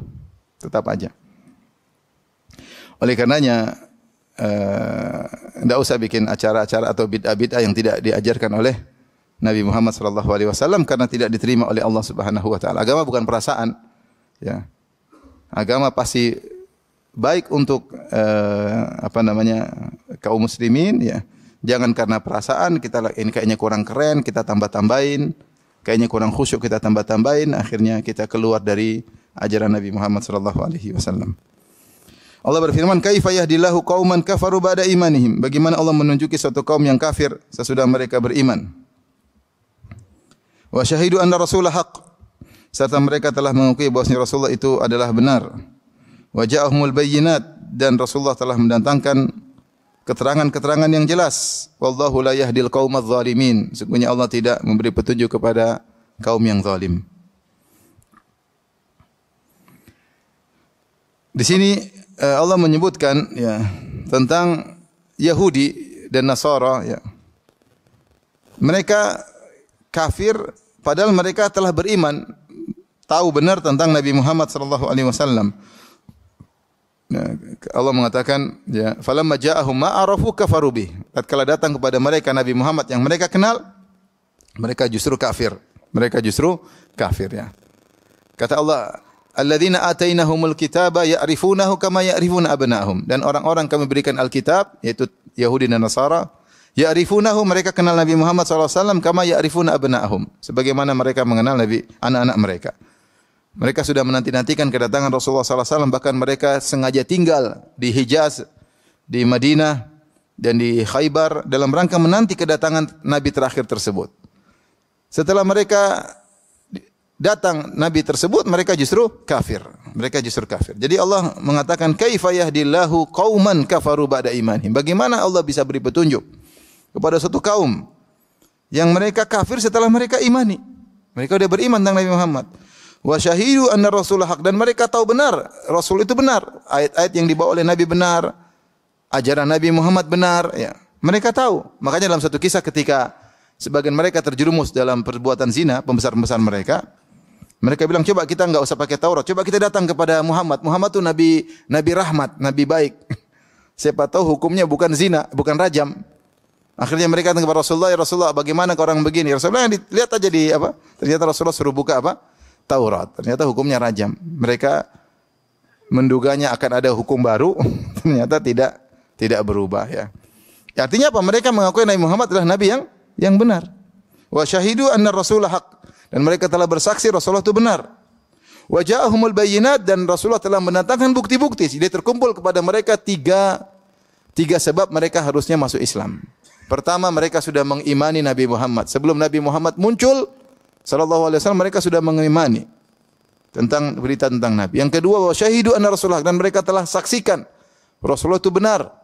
Tetap aja. Oleh karenanya tidak usah bikin acara-acara atau bid'ah-bid'ah yang tidak diajarkan oleh Nabi Muhammad sallallahu alaihi wasallam karena tidak diterima oleh Allah Subhanahu wa taala. Agama bukan perasaan. Ya. Agama pasti baik untuk kaum muslimin ya. Jangan karena perasaan kita ini kayaknya kurang keren, kita tambah-tambahin, kayaknya kurang khusyuk kita tambah-tambahin, akhirnya kita keluar dari ajaran Nabi Muhammad sallallahu alaihi wasallam. Allah berfirman, "Kaifa yahdillahu qauman kafaru ba'da imanihim?" Bagaimana Allah menunjuki suatu kaum yang kafir sesudah mereka beriman. Wa syahidu anna rasulah haq. Serta mereka telah mengakui bahwasanya Rasulullah itu adalah benar. Wa ja'ahumul bayyinat, dan Rasulullah telah mendatangkan keterangan-keterangan yang jelas. Wallahu la yahdil qaumadz zalimin. Sesungguhnya Allah tidak memberi petunjuk kepada kaum yang zalim. Di sini Allah menyebutkan ya tentang Yahudi dan Nasara ya. Mereka kafir padahal mereka telah beriman, tahu benar tentang Nabi Muhammad sallallahu alaihi wasallam. Allah mengatakan ya, falamma ja'ahum ma arafu kafaru bih. Tatkala datang kepada mereka Nabi Muhammad yang mereka kenal, mereka justru kafir. Mereka justru kafir ya. Kata Allah, alladzina atainahumul kitaba ya'rifunahu kama ya'rifuna abna'ahum. Dan orang-orang kami berikan Alkitab, yaitu Yahudi dan Nasara, ya'rifunahu, mereka kenal Nabi Muhammad SAW kama ya'rifuna abna'ahum. Sebagaimana mereka mengenal Nabi anak-anak mereka. Mereka sudah menanti-nantikan kedatangan Rasulullah SAW, bahkan mereka sengaja tinggal di Hijaz, di Madinah, dan di Khaybar dalam rangka menanti kedatangan Nabi terakhir tersebut. Setelah mereka datang Nabi tersebut, mereka justru kafir. Mereka justru kafir. Jadi Allah mengatakan, kaifa yahdillahu qauman kafaru ba'da imanihim. Bagaimana Allah bisa beri petunjuk kepada suatu kaum yang mereka kafir setelah mereka imani. Mereka sudah beriman tentang Nabi Muhammad. Wa syahidu anna Rasulullah haq, dan mereka tahu benar Rasul itu benar. Ayat-ayat yang dibawa oleh Nabi benar. Ajaran Nabi Muhammad benar. Ya. Mereka tahu. Makanya dalam satu kisah ketika sebagian mereka terjerumus dalam perbuatan zina, pembesar-pembesar mereka, mereka bilang, coba kita enggak usah pakai Taurat, coba kita datang kepada Muhammad. Muhammad itu nabi rahmat, nabi baik. Siapa tahu hukumnya bukan zina, bukan rajam. Akhirnya mereka datang kepada Rasulullah, ya Rasulullah, bagaimana orang begini? Rasulullah, lihat aja di apa? Ternyata Rasulullah suruh buka apa? Taurat. Ternyata hukumnya rajam. Mereka menduganya akan ada hukum baru, ternyata tidak berubah ya. Artinya apa? Mereka mengakui Nabi Muhammad adalah nabi yang benar. Wa syahidu anna Rasulullah haq. Dan mereka telah bersaksi Rasulullah itu benar. Wa ja'ahumul bayyinat, dan Rasulullah telah mendatangkan bukti-bukti. Jadi terkumpul kepada mereka tiga sebab mereka harusnya masuk Islam. Pertama, mereka sudah mengimani Nabi Muhammad. Sebelum Nabi Muhammad muncul sallallahu alaihi wasallam, mereka sudah mengimani tentang berita tentang Nabi. Yang kedua, wa syahidu anna Rasulullah, dan mereka telah saksikan Rasulullah itu benar.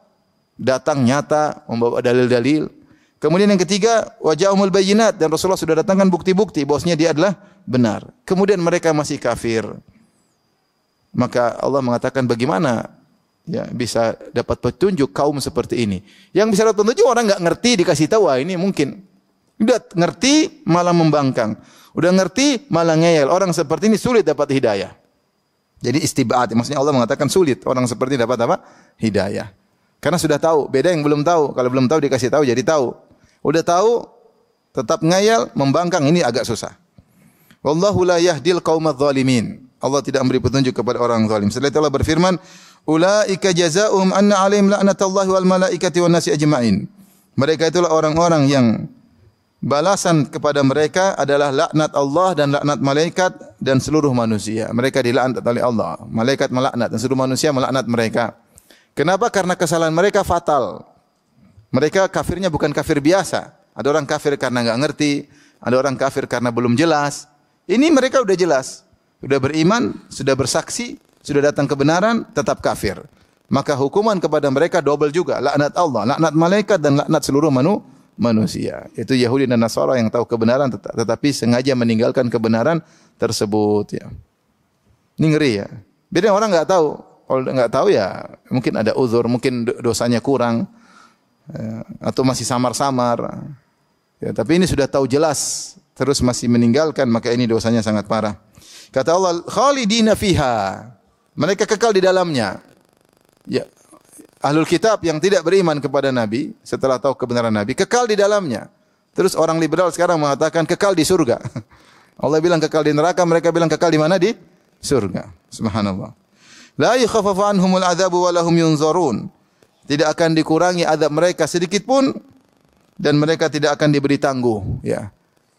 Datang nyata membawa dalil-dalil. Kemudian yang ketiga, wajahumul bayyinat, dan Rasulullah sudah datangkan bukti-bukti bahwasanya dia adalah benar. Kemudian mereka masih kafir. Maka Allah mengatakan, bagaimana ya bisa dapat petunjuk kaum seperti ini? Yang bisa dapat petunjuk orang enggak ngerti dikasih tahu, ini mungkin. Udah ngerti malah membangkang. Udah ngerti malah ngeyel. Orang seperti ini sulit dapat hidayah. Jadi istibad, maksudnya Allah mengatakan sulit orang seperti ini dapat apa? Hidayah. Karena sudah tahu, beda yang belum tahu. Kalau belum tahu dikasih tahu jadi tahu. Udah tahu, tetap ngayal, membangkang, ini agak susah. Wallahu la yahdil qaumadz zalimin. Allah tidak memberi petunjuk kepada orang zalim. Setelah itu Allah berfirman, ulaika jazaohum anna 'alaihim la'natullahi wal malaikati wan nasi ajma'in. Mereka itulah orang-orang yang balasan kepada mereka adalah laknat Allah dan laknat malaikat dan seluruh manusia. Mereka dilaknat oleh Allah. Malaikat melaknat dan seluruh manusia melaknat mereka. Kenapa? Karena kesalahan mereka fatal. Mereka kafirnya bukan kafir biasa. Ada orang kafir karena enggak ngerti, ada orang kafir karena belum jelas. Ini mereka sudah jelas. Sudah beriman, sudah bersaksi, sudah datang kebenaran, tetap kafir. Maka hukuman kepada mereka double juga. Laknat Allah, laknat malaikat dan laknat seluruh manusia. Itu Yahudi dan Nasara yang tahu kebenaran tetapi sengaja meninggalkan kebenaran tersebut ya. Ini ngeri ya. Beda orang enggak tahu. Kalau enggak tahu ya mungkin ada uzur, mungkin dosanya kurang. Atau masih samar-samar. Ya, tapi ini sudah tahu jelas terus masih meninggalkan, maka ini dosanya sangat parah. Kata Allah, khalidina fiha. Mereka kekal di dalamnya. Ya, ahlul kitab yang tidak beriman kepada Nabi setelah tahu kebenaran Nabi kekal di dalamnya. Terus orang liberal sekarang mengatakan kekal di surga. Allah bilang kekal di neraka, mereka bilang kekal di mana? Di surga. Subhanallah. La yukhaffafu anhumul adzabu wa lahum yunzarun. Tidak akan dikurangi azab mereka sedikit pun dan mereka tidak akan diberi tangguh, ya.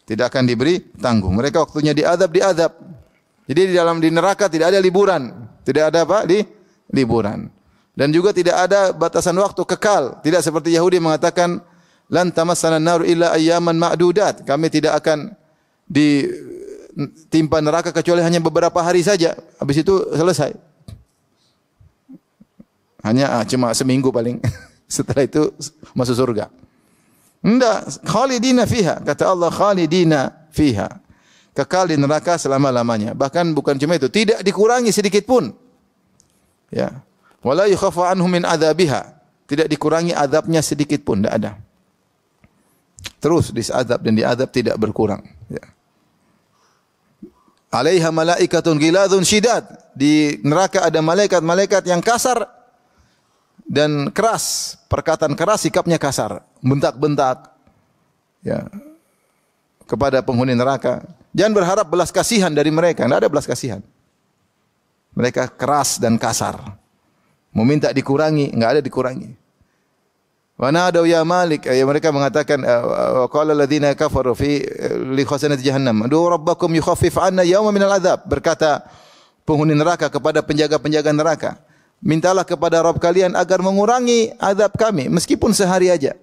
Tidak akan diberi tangguh. Mereka waktunya diazab. Jadi di neraka tidak ada liburan. Tidak ada apa? Liburan. Dan juga tidak ada batasan waktu kekal. Tidak seperti Yahudi mengatakan lan tamassana an-nar illa ayyaman ma'dudat. Kami tidak akan ditimpa neraka kecuali hanya beberapa hari saja. Habis itu selesai. Hanya cuma seminggu paling. Setelah itu masuk surga. Enggak, khalidina fiha. Kata Allah, khalidina fiha. Kekal di neraka selama-lamanya. Bahkan bukan cuma itu, tidak dikurangi sedikit pun. Ya. Wala yukhaffa anhum min adzabiha. Tidak dikurangi azabnya sedikit pun, tidak ada. Terus diazab dan diazab tidak berkurang, ya. Alaiha malaikatun ghiladun syidad. Di neraka ada malaikat-malaikat yang kasar dan keras, perkataan keras, sikapnya kasar, bentak-bentak, ya, kepada penghuni neraka. Jangan berharap belas kasihan dari mereka, tidak ada belas kasihan. Mereka keras dan kasar. Meminta dikurangi, enggak ada dikurangi. Wa nadaw ya Malik, mereka mengatakan wa qala alladziina kafaru fi li khazanati jahannam, "Du rabbakum yukhaffif 'anna yawman minal adzab." Berkata penghuni neraka kepada penjaga-penjaga neraka, "Mintalah kepada Rabb kalian agar mengurangi azab kami meskipun sehari aja."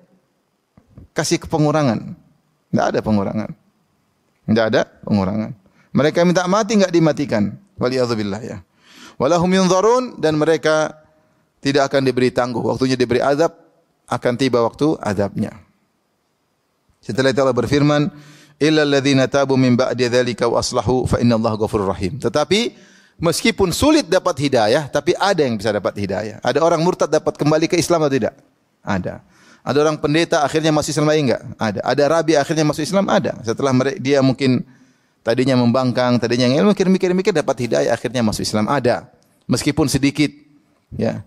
Kasih pengurangan. Enggak ada pengurangan. Enggak ada pengurangan. Mereka minta mati enggak dimatikan. Waliyadzubillah, ya. Walahum yunzarun, dan mereka tidak akan diberi tangguh. Waktunya diberi azab, akan tiba waktu azabnya. Setelah itu Allah berfirman, "Illal ladzina tabu min ba'di dzalika wa aslahu fa innallaha ghafurur rahim." Tetapi meskipun sulit dapat hidayah, tapi ada yang bisa dapat hidayah. Ada orang murtad dapat kembali ke Islam atau tidak? Ada. Ada orang pendeta akhirnya masuk Islam lagi enggak? Ada. Ada rabi akhirnya masuk Islam? Ada. Setelah dia mungkin tadinya membangkang, tadinya mikir-mikir dapat hidayah akhirnya masuk Islam. Ada. Meskipun sedikit, ya.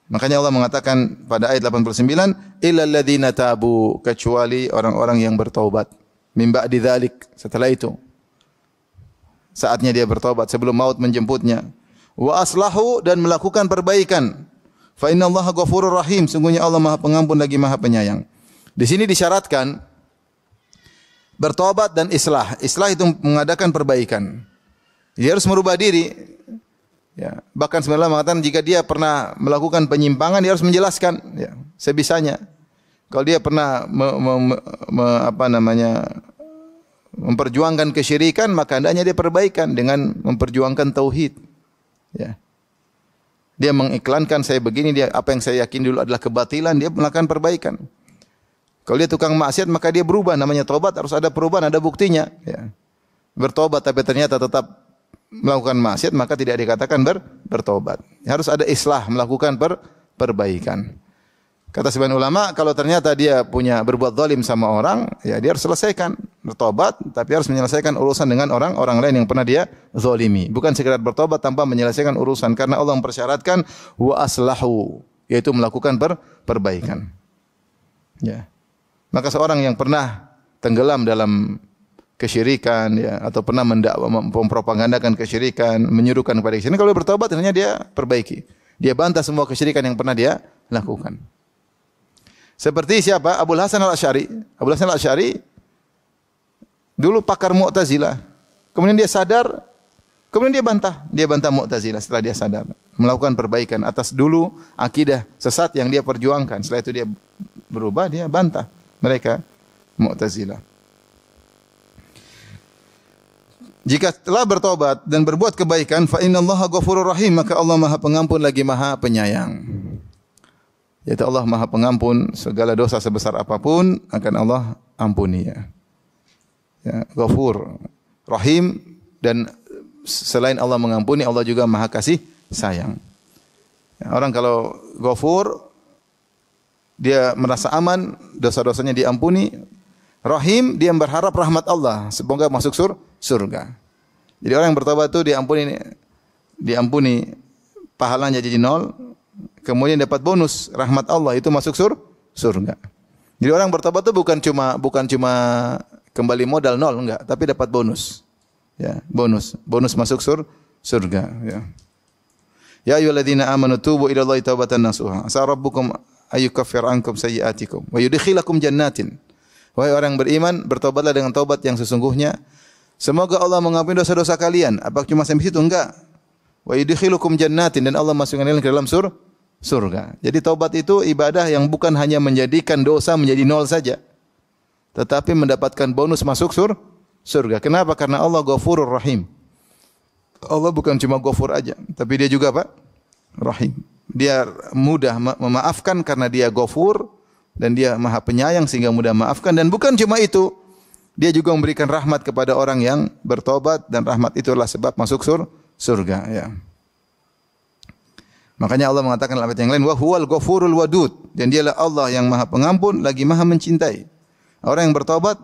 Makanya Allah mengatakan pada ayat 89, illal ladzina tabu, kecuali orang-orang yang bertaubat. Min ba'di dzalik, setelah itu. Saatnya dia bertaubat sebelum maut menjemputnya. Wa aslahu, dan melakukan perbaikan. Fa innallaha ghafurur rahim, sungguhnya Allah Maha Pengampun lagi Maha Penyayang. Di sini disyaratkan bertaubat dan islah. Islah itu mengadakan perbaikan. Dia harus merubah diri. Ya, bahkan sebenarnya mengatakan jika dia pernah melakukan penyimpangan, dia harus menjelaskan, ya, sebisanya. Kalau dia pernah memperjuangkan kesyirikan, maka hendaknya dia perbaikan dengan memperjuangkan tauhid. Ya. Dia mengiklankan saya begini, dia apa yang saya yakin dulu adalah kebatilan, dia melakukan perbaikan. Kalau dia tukang maksiat, maka dia berubah, namanya taubat, harus ada perubahan, ada buktinya, ya. Bertobat tapi ternyata tetap melakukan maksiat, maka tidak dikatakan bertobat. Harus ada islah, melakukan perbaikan. Kata sebagian ulama, kalau ternyata dia berbuat zalim sama orang, ya dia harus selesaikan, bertobat, tapi harus menyelesaikan urusan dengan orang lain yang pernah dia zalimi. Bukan sekedar bertobat tanpa menyelesaikan urusan, karena Allah mempersyaratkan wa aslahu, yaitu melakukan perbaikan. Ya. Maka seorang yang pernah tenggelam dalam kesyirikan, ya, atau pernah mempropagandakan kesyirikan, menyuruhkan kepada kesyirikan, kalau bertobat ternyata dia perbaiki. Dia bantah semua kesyirikan yang pernah dia lakukan. Seperti siapa? Abul Hasan Al-Asy'ari. Abul Hasan Al-Asy'ari dulu pakar Mu'tazilah. Kemudian dia sadar, kemudian dia bantah Mu'tazilah setelah dia sadar, melakukan perbaikan atas dulu akidah sesat yang dia perjuangkan. Setelah itu dia berubah, dia bantah mereka Mu'tazilah. Jika telah bertobat dan berbuat kebaikan, fa innallaha ghafurur rahim, maka Allah Maha Pengampun lagi Maha Penyayang. Yaitu Allah Maha Pengampun, segala dosa sebesar apapun akan Allah ampuni, ya. Ya, Ghafur, Rahim, dan selain Allah mengampuni, Allah juga Maha kasih sayang. Ya, orang kalau Ghafur, dia merasa aman, dosa-dosanya diampuni. Rahim, dia berharap rahmat Allah, semoga masuk surga. Jadi orang yang bertobat itu diampuni, pahalanya jadi 0, kemudian dapat bonus rahmat Allah, itu masuk surga. Jadi orang bertobat itu bukan cuma kembali modal 0, enggak, tapi dapat bonus. Ya, bonus masuk surga, ya. Ya ayyuhalladzina amanu tubu ilallahi taubatan nasuha. Asa rabbukum ayyukaffir ankum sayyi'atikum wa yudkhilakum jannatin. Wahai orang beriman, bertobatlah dengan taubat yang sesungguhnya. Semoga Allah mengampuni dosa-dosa kalian. Apakah cuma sampai situ? Enggak. Wa yudkhilukum jannatin, dan Allah masukkan kalian ke dalam surga. Jadi taubat itu ibadah yang bukan hanya menjadikan dosa menjadi nol saja, tetapi mendapatkan bonus masuk surga. Kenapa? Karena Allah Ghafurur Rahim. Allah bukan cuma Ghafur aja, tapi dia juga apa? Rahim. Dia mudah memaafkan karena dia Ghafur, dan dia Maha Penyayang sehingga mudah maafkan. Dan bukan cuma itu, dia juga memberikan rahmat kepada orang yang bertobat, dan rahmat itulah sebab masuk surga, ya. Makanya Allah mengatakan dalam ayat yang lain, wa huwal ghafurul wadud, dan dialah Allah yang Maha Pengampun lagi Maha Mencintai. Orang yang bertobat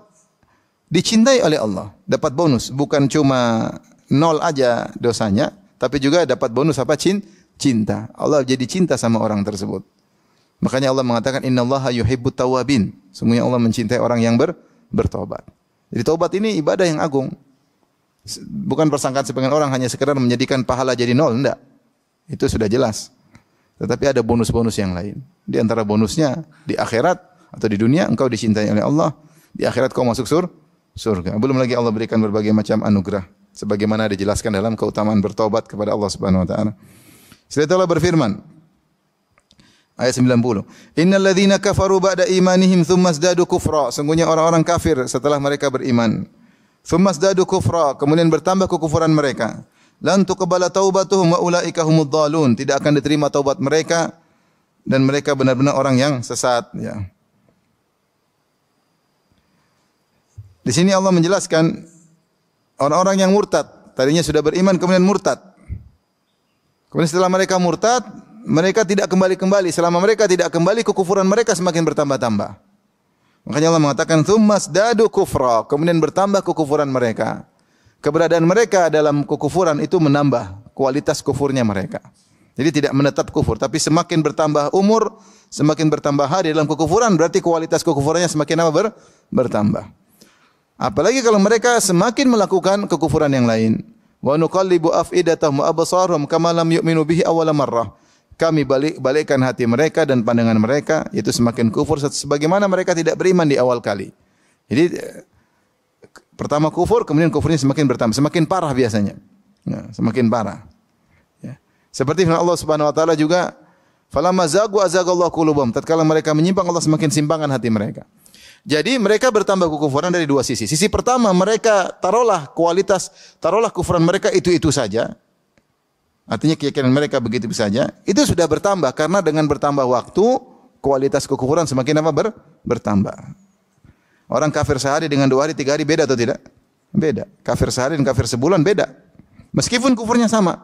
dicintai oleh Allah, dapat bonus, bukan cuma nol aja dosanya, tapi juga dapat bonus apa? Cinta. Allah jadi cinta sama orang tersebut. Makanya Allah mengatakan innallaha yuhibbut tawwabin. Sungguhnya Allah mencintai orang yang bertobat. Jadi taubat ini ibadah yang agung. Bukan persangkaan sebagian orang hanya sekedar menjadikan pahala jadi nol, enggak. Itu sudah jelas. Tetapi ada bonus-bonus yang lain. Di antara bonusnya di akhirat atau di dunia engkau dicintai oleh Allah, di akhirat kau masuk surga. Belum lagi Allah berikan berbagai macam anugerah sebagaimana dijelaskan dalam keutamaan bertobat kepada Allah Subhanahu wa taala. Setelah itu Allah berfirman, ayat 90. Innal ladzina kafaru ba'da imanihim tsumma zdadu kufra. Sungguhnya orang-orang kafir setelah mereka beriman. Tsumma zdadu kufra, kemudian bertambah kekufuran mereka. Lan tuqbala taubatuhum wa ulaika humud dhalun. Tidak akan diterima taubat mereka, dan mereka benar-benar orang yang sesat, ya. Di sini Allah menjelaskan orang-orang yang murtad, tadinya sudah beriman kemudian murtad. Kemudian setelah mereka murtad, mereka tidak kembali-kembali. Selama mereka tidak kembali, kekufuran mereka semakin bertambah-tambah. Makanya Allah mengatakan tsummas dadu kufra, kemudian bertambah kekufuran mereka. Keberadaan mereka dalam kekufuran itu menambah kualitas kufurnya mereka. Jadi tidak menetap kufur, tapi semakin bertambah umur, semakin bertambah hari dalam kekufuran, berarti kualitas kekufurannya semakin apa? Bertambah. Apalagi kalau mereka semakin melakukan kekufuran yang lain. Wa nuqallibu afidatahum wa absarahum kama lam yu'minu bihi awwala marrah. Kami balikkan hati mereka dan pandangan mereka, yaitu semakin kufur sebagaimana mereka tidak beriman di awal kali. Jadi pertama kufur, kemudian kufurnya semakin bertambah, semakin parah biasanya. Ya, semakin parah. Ya. Seperti firman Allah Subhanahu wa taala juga, falamma zagu azagallahu qulubahum. Tatkala mereka menyimpang, Allah semakin simpangkan hati mereka. Jadi mereka bertambah kekufuran dari dua sisi. Sisi pertama, mereka taruhlah kufuran mereka itu saja. Artinya keyakinan mereka begitu saja. Itu sudah bertambah karena dengan bertambah waktu, kualitas kekufuran semakin apa? Bertambah. Orang kafir sehari dengan 2 hari, 3 hari beda atau tidak? Beda. Kafir sehari dan kafir sebulan beda. Meskipun kufurnya sama.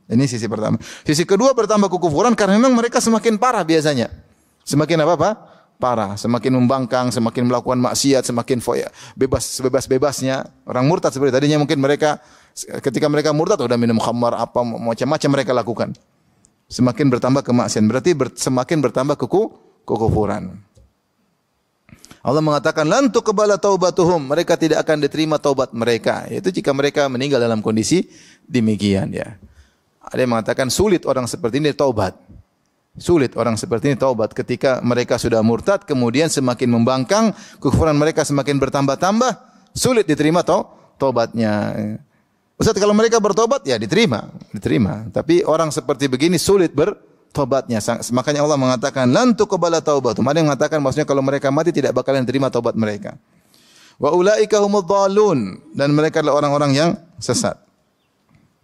Ini sisi pertama. Sisi kedua, bertambah kekufuran karena memang mereka semakin parah biasanya. Semakin apa? Parah. Semakin membangkang, semakin melakukan maksiat, semakin bebas-bebasnya. Orang murtad seperti tadinya mungkin mereka ketika mereka murtad sudah minum khamar, apa macam-macam mereka lakukan. Semakin bertambah kemaksiatan, berarti semakin bertambah kekufuran. Allah mengatakan lan tuqbala taubatuhum, mereka tidak akan diterima taubat mereka, yaitu jika mereka meninggal dalam kondisi demikian, ya. Ada yang mengatakan sulit orang seperti ini taubat. Sulit orang seperti ini taubat ketika mereka sudah murtad, kemudian semakin membangkang, kekufuran mereka semakin bertambah-tambah, sulit diterima taubatnya. Ustaz, kalau mereka bertobat ya diterima. Tapi orang seperti begini sulit bertobatnya. Makanya Allah mengatakan lan tuqbala taubatum. Ada yang mengatakan maksudnya kalau mereka mati tidak bakalan diterima taubat mereka. Wa ulaika humudz dhalun, dan mereka adalah orang-orang yang sesat.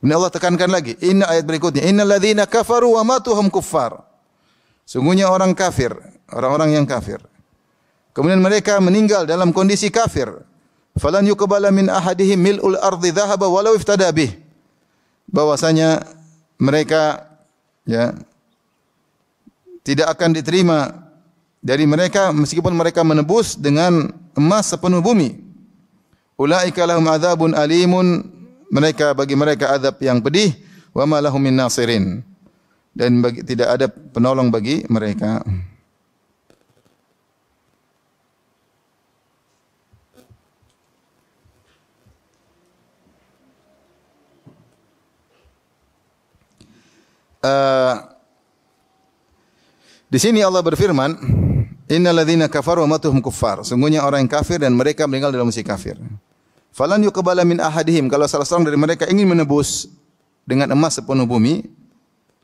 Ini Allah tekankan lagi. Inna ayat berikutnya, innal ladzina kafaru wa matu hum kuffar. Sungguhnya orang kafir, orang-orang yang kafir. Kemudian mereka meninggal dalam kondisi kafir. Falan yuqbala min ahadihim mil'ul ardi dhahaba walau iftada bih. Bahwasanya mereka ya tidak akan diterima dari mereka meskipun mereka menebus dengan emas sepenuh bumi. Ulaika lahum adzabun alimun, bagi mereka azab yang pedih, wa ma lahum min nasirin, dan tidak ada penolong bagi mereka. uh, di sini Allah berfirman, innal ladzina kafaru wa matuhum kuffar. Sungguhnya orang yang kafir dan mereka meninggal dalam kondisi kafir. Falan yuqbala min ahadihim. Kalau salah seorang dari mereka ingin menebus dengan emas sepenuh bumi,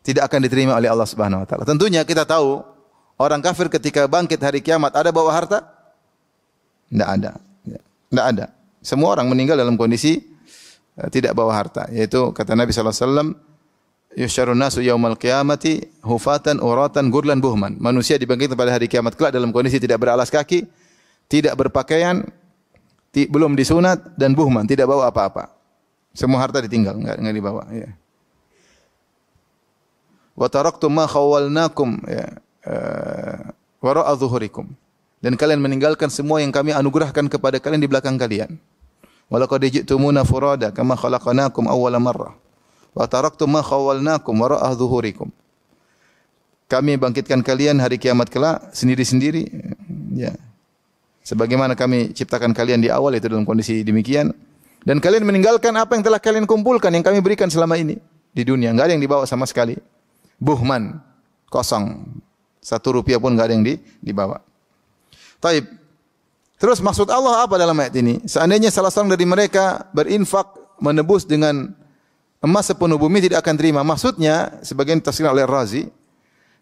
tidak akan diterima oleh Allah Subhanahu wa taala. Tentunya kita tahu orang kafir ketika bangkit hari kiamat ada bawa harta? Tidak ada. Tidak ada. Semua orang meninggal dalam kondisi tidak bawa harta. Yaitu kata Nabi sallallahu alaihi wasallam, yusyarun nasu yaumal qiyamati hufatan uratan gurlan buhman. Manusia dibangkitkan pada hari kiamat kelak dalam kondisi tidak beralas kaki, tidak berpakaian, belum disunat dan buhman, tidak bawa apa-apa. Semua harta ditinggal, enggak dibawa, ya. Wa taraktum ma khawwalnakum ya wara'a zuhurikum. Dan kalian meninggalkan semua yang kami anugerahkan kepada kalian di belakang kalian. Walaqad ji'tumuna furada kama khalaqnakum awwala marrah. Wa taraktum ma khawwalnakum wara'a zuhurikum. Kami bangkitkan kalian hari kiamat kelak sendiri-sendiri, ya. Sebagaimana kami ciptakan kalian di awal, itu dalam kondisi demikian. Dan kalian meninggalkan apa yang telah kalian kumpulkan, yang kami berikan selama ini di dunia. Enggak ada yang dibawa sama sekali. Buhman, kosong. 1 rupiah pun enggak ada yang dibawa. Taib. Terus maksud Allah apa dalam ayat ini? Seandainya salah seorang dari mereka berinfak menebus dengan emas sepenuh bumi, tidak akan terima. Maksudnya, sebagian tafsir oleh Razi,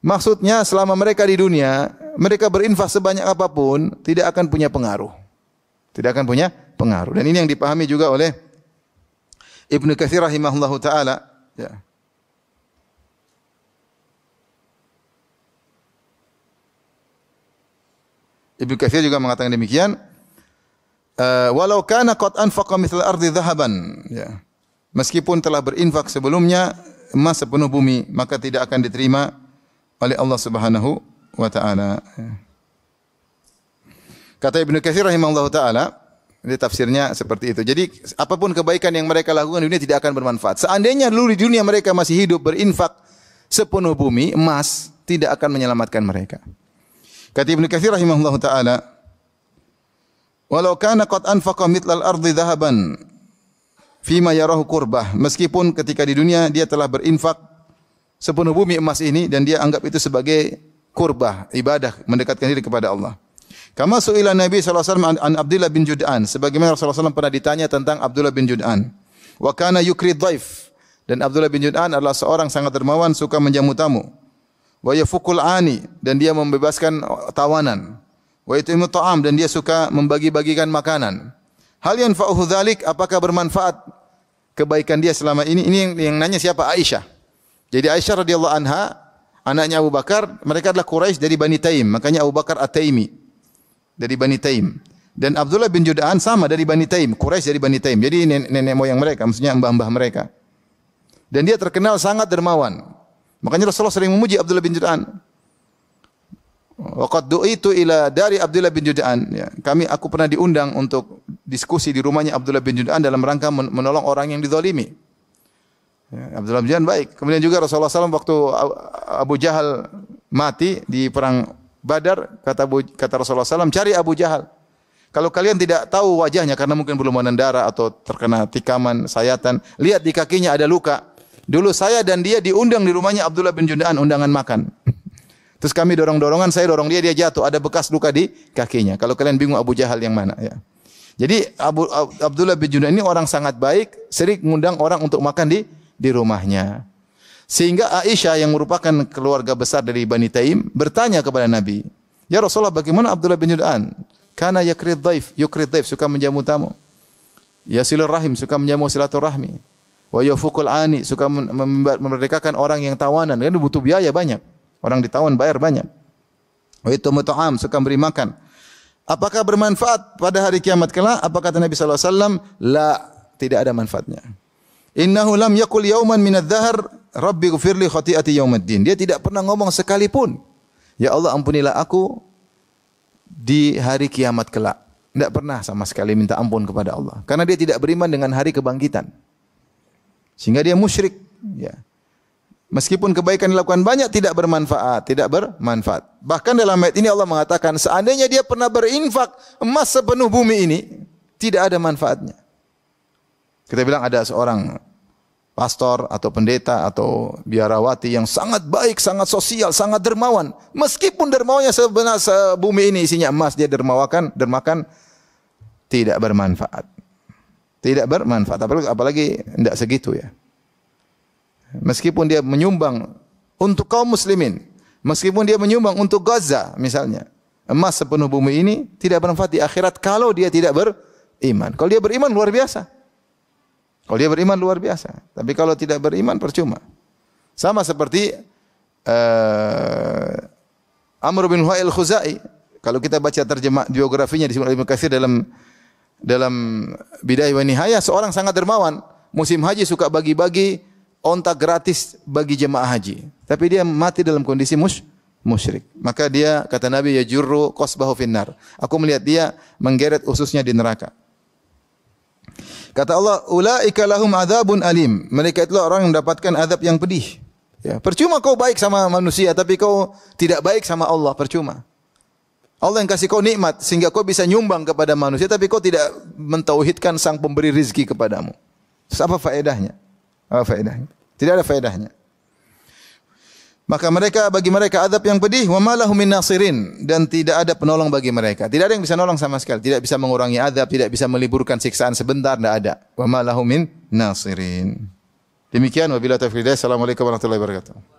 maksudnya selama mereka di dunia, mereka berinfak sebanyak apapun, tidak akan punya pengaruh. Tidak akan punya pengaruh. Dan ini yang dipahami juga oleh Ibnu Katsir rahimahullahu taala, ya. Ibnu Katsir juga mengatakan demikian, walau kana qad anfaqa mithla ardi dhahaban, ya. Meskipun telah berinfak sebelumnya emas sepenuh bumi, maka tidak akan diterima oleh Allah Subhanahu wa taala. Kata Ibnu Katsir rahimahullahu taala, ini tafsirnya seperti itu. Jadi apapun kebaikan yang mereka lakukan di dunia tidak akan bermanfaat. Seandainya dulu di dunia mereka masih hidup berinfak sepenuh bumi emas, tidak akan menyelamatkan mereka. Kata Ibnu Katsir rahimahullahu taala, walau kana qad anfaqa mithlal ardi dhahaban fima yarahu qurbah, meskipun ketika di dunia dia telah berinfak sepenuh bumi emas ini dan dia anggap itu sebagai qurbah, ibadah, mendekatkan diri kepada Allah. Kama su'ila Nabi sallallahu alaihi wasallam an Abdullah bin Jud'an, sebagaimana Rasulullah SAW pernah ditanya tentang Abdullah bin Jud'an. Wa kana yukri dhaif, dan Abdullah bin Jud'an adalah seorang sangat dermawan, suka menjamu tamu. Wa yafukul ani, dan dia membebaskan tawanan. Wa yutimu ta'am, dan dia suka membagi-bagikan makanan. Hal yanfa'uhu dzalik, apakah bermanfaat kebaikan dia selama ini? Ini yang nanya siapa? Aisyah. Jadi Aisyah radhiyallahu anha, anaknya Abu Bakar, mereka adalah Quraisy dari Bani Taim, makanya Abu Bakar At-Taimi dari Bani Taim. Dan Abdullah bin Jud'an sama dari Bani Taim, Quraisy dari Bani Taim. Jadi nenek moyang mereka, maksudnya mbah-mbah mereka. Dan dia terkenal sangat dermawan. Makanya Rasulullah sering memuji Abdullah bin Jud'an. Waqad du'itu ila dari Abdullah bin Jud'an. Ya, aku pernah diundang untuk diskusi di rumahnya Abdullah bin Jud'an dalam rangka menolong orang yang dizalimi. Ya, Abdullah bin Jud'an baik. Kemudian juga Rasulullah SAW waktu Abu Jahal mati di perang Badar, kata Rasulullah SAW, cari Abu Jahal. Kalau kalian tidak tahu wajahnya karena mungkin belum menendara atau terkena tikaman, sayatan, lihat di kakinya ada luka. Dulu saya dan dia diundang di rumahnya Abdullah bin Jud'an, undangan makan. Terus kami dorong-dorongan, saya dorong dia, dia jatuh, ada bekas luka di kakinya. Kalau kalian bingung Abu Jahal yang mana, ya. Jadi Abdullah bin Jud'an ini orang sangat baik, sering mengundang orang untuk makan di rumahnya. Sehingga Aisyah yang merupakan keluarga besar dari Bani Taim bertanya kepada Nabi, "Ya Rasulullah, bagaimana Abdullah bin Jud'an? Kana yukrid dhaif, suka menjamu tamu. Yasilur rahim, suka menjamu silaturahmi. Wa yafukul ani, suka memerdekakan orang yang tawanan, kan butuh biaya banyak. Orang ditawan bayar banyak. Wa yatumu ta'am, suka memberi makan. Apakah bermanfaat pada hari kiamat kelak?" Apa kata Nabi sallallahu alaihi wasallam? La, tidak ada manfaatnya. Innahu lam yaqul yauman minadh-dhahr rabbi ighfirli khati'ati yaumiddin. Dia tidak pernah ngomong sekalipun, "Ya Allah, ampunilah aku di hari kiamat kelak." Tidak pernah sama sekali minta ampun kepada Allah, karena dia tidak beriman dengan hari kebangkitan. Sehingga dia musyrik, ya. Meskipun kebaikan dilakukan banyak, tidak bermanfaat. Bahkan dalam ayat ini Allah mengatakan, seandainya dia pernah berinfak emas sepenuh bumi ini, tidak ada manfaatnya. Kita bilang ada seorang pastor atau pendeta atau biarawati yang sangat baik, sangat sosial, sangat dermawan. Meskipun dermawannya sebenarnya bumi ini isinya emas, dia dermakan tidak bermanfaat. Tidak bermanfaat, apalagi tidak segitu ya. Meskipun dia menyumbang untuk kaum muslimin, meskipun dia menyumbang untuk Gaza misalnya, emas sepenuh bumi ini tidak bermanfaat di akhirat kalau dia tidak beriman. Kalau dia beriman luar biasa. Kalau dia beriman luar biasa. Tapi kalau tidak beriman percuma. Sama seperti Amr bin Luhai al-Khuzai. Kalau kita baca terjemah biografinya disebut Ibnu Katsir dalam Bidayah wa Nihayah, seorang sangat dermawan. Musim haji suka bagi-bagi onta gratis bagi jemaah haji. Tapi dia mati dalam kondisi musyrik. Maka dia, kata Nabi, yajurru qasbahu finnar. Aku melihat dia menggeret ususnya di neraka. Kata Allah, ulaika lahum adzabun alim. Mereka itulah orang yang mendapatkan azab yang pedih. Ya, percuma kau baik sama manusia tapi kau tidak baik sama Allah, percuma. Allah yang kasih kau nikmat sehingga kau bisa nyumbang kepada manusia tapi kau tidak mentauhidkan sang pemberi rizki kepadamu. Terus apa faedahnya? Apa faedahnya? Tidak ada faedahnya. Maka bagi mereka azab yang pedih, wa ma lahum min nasirin, dan tidak ada penolong bagi mereka. Tidak ada yang bisa nolong sama sekali, tidak bisa mengurangi azab, tidak bisa meliburkan siksaan sebentar, tidak ada. Wa ma lahum min nasirin. Demikian wabillahi taufiq. Assalamualaikum warahmatullahi wabarakatuh.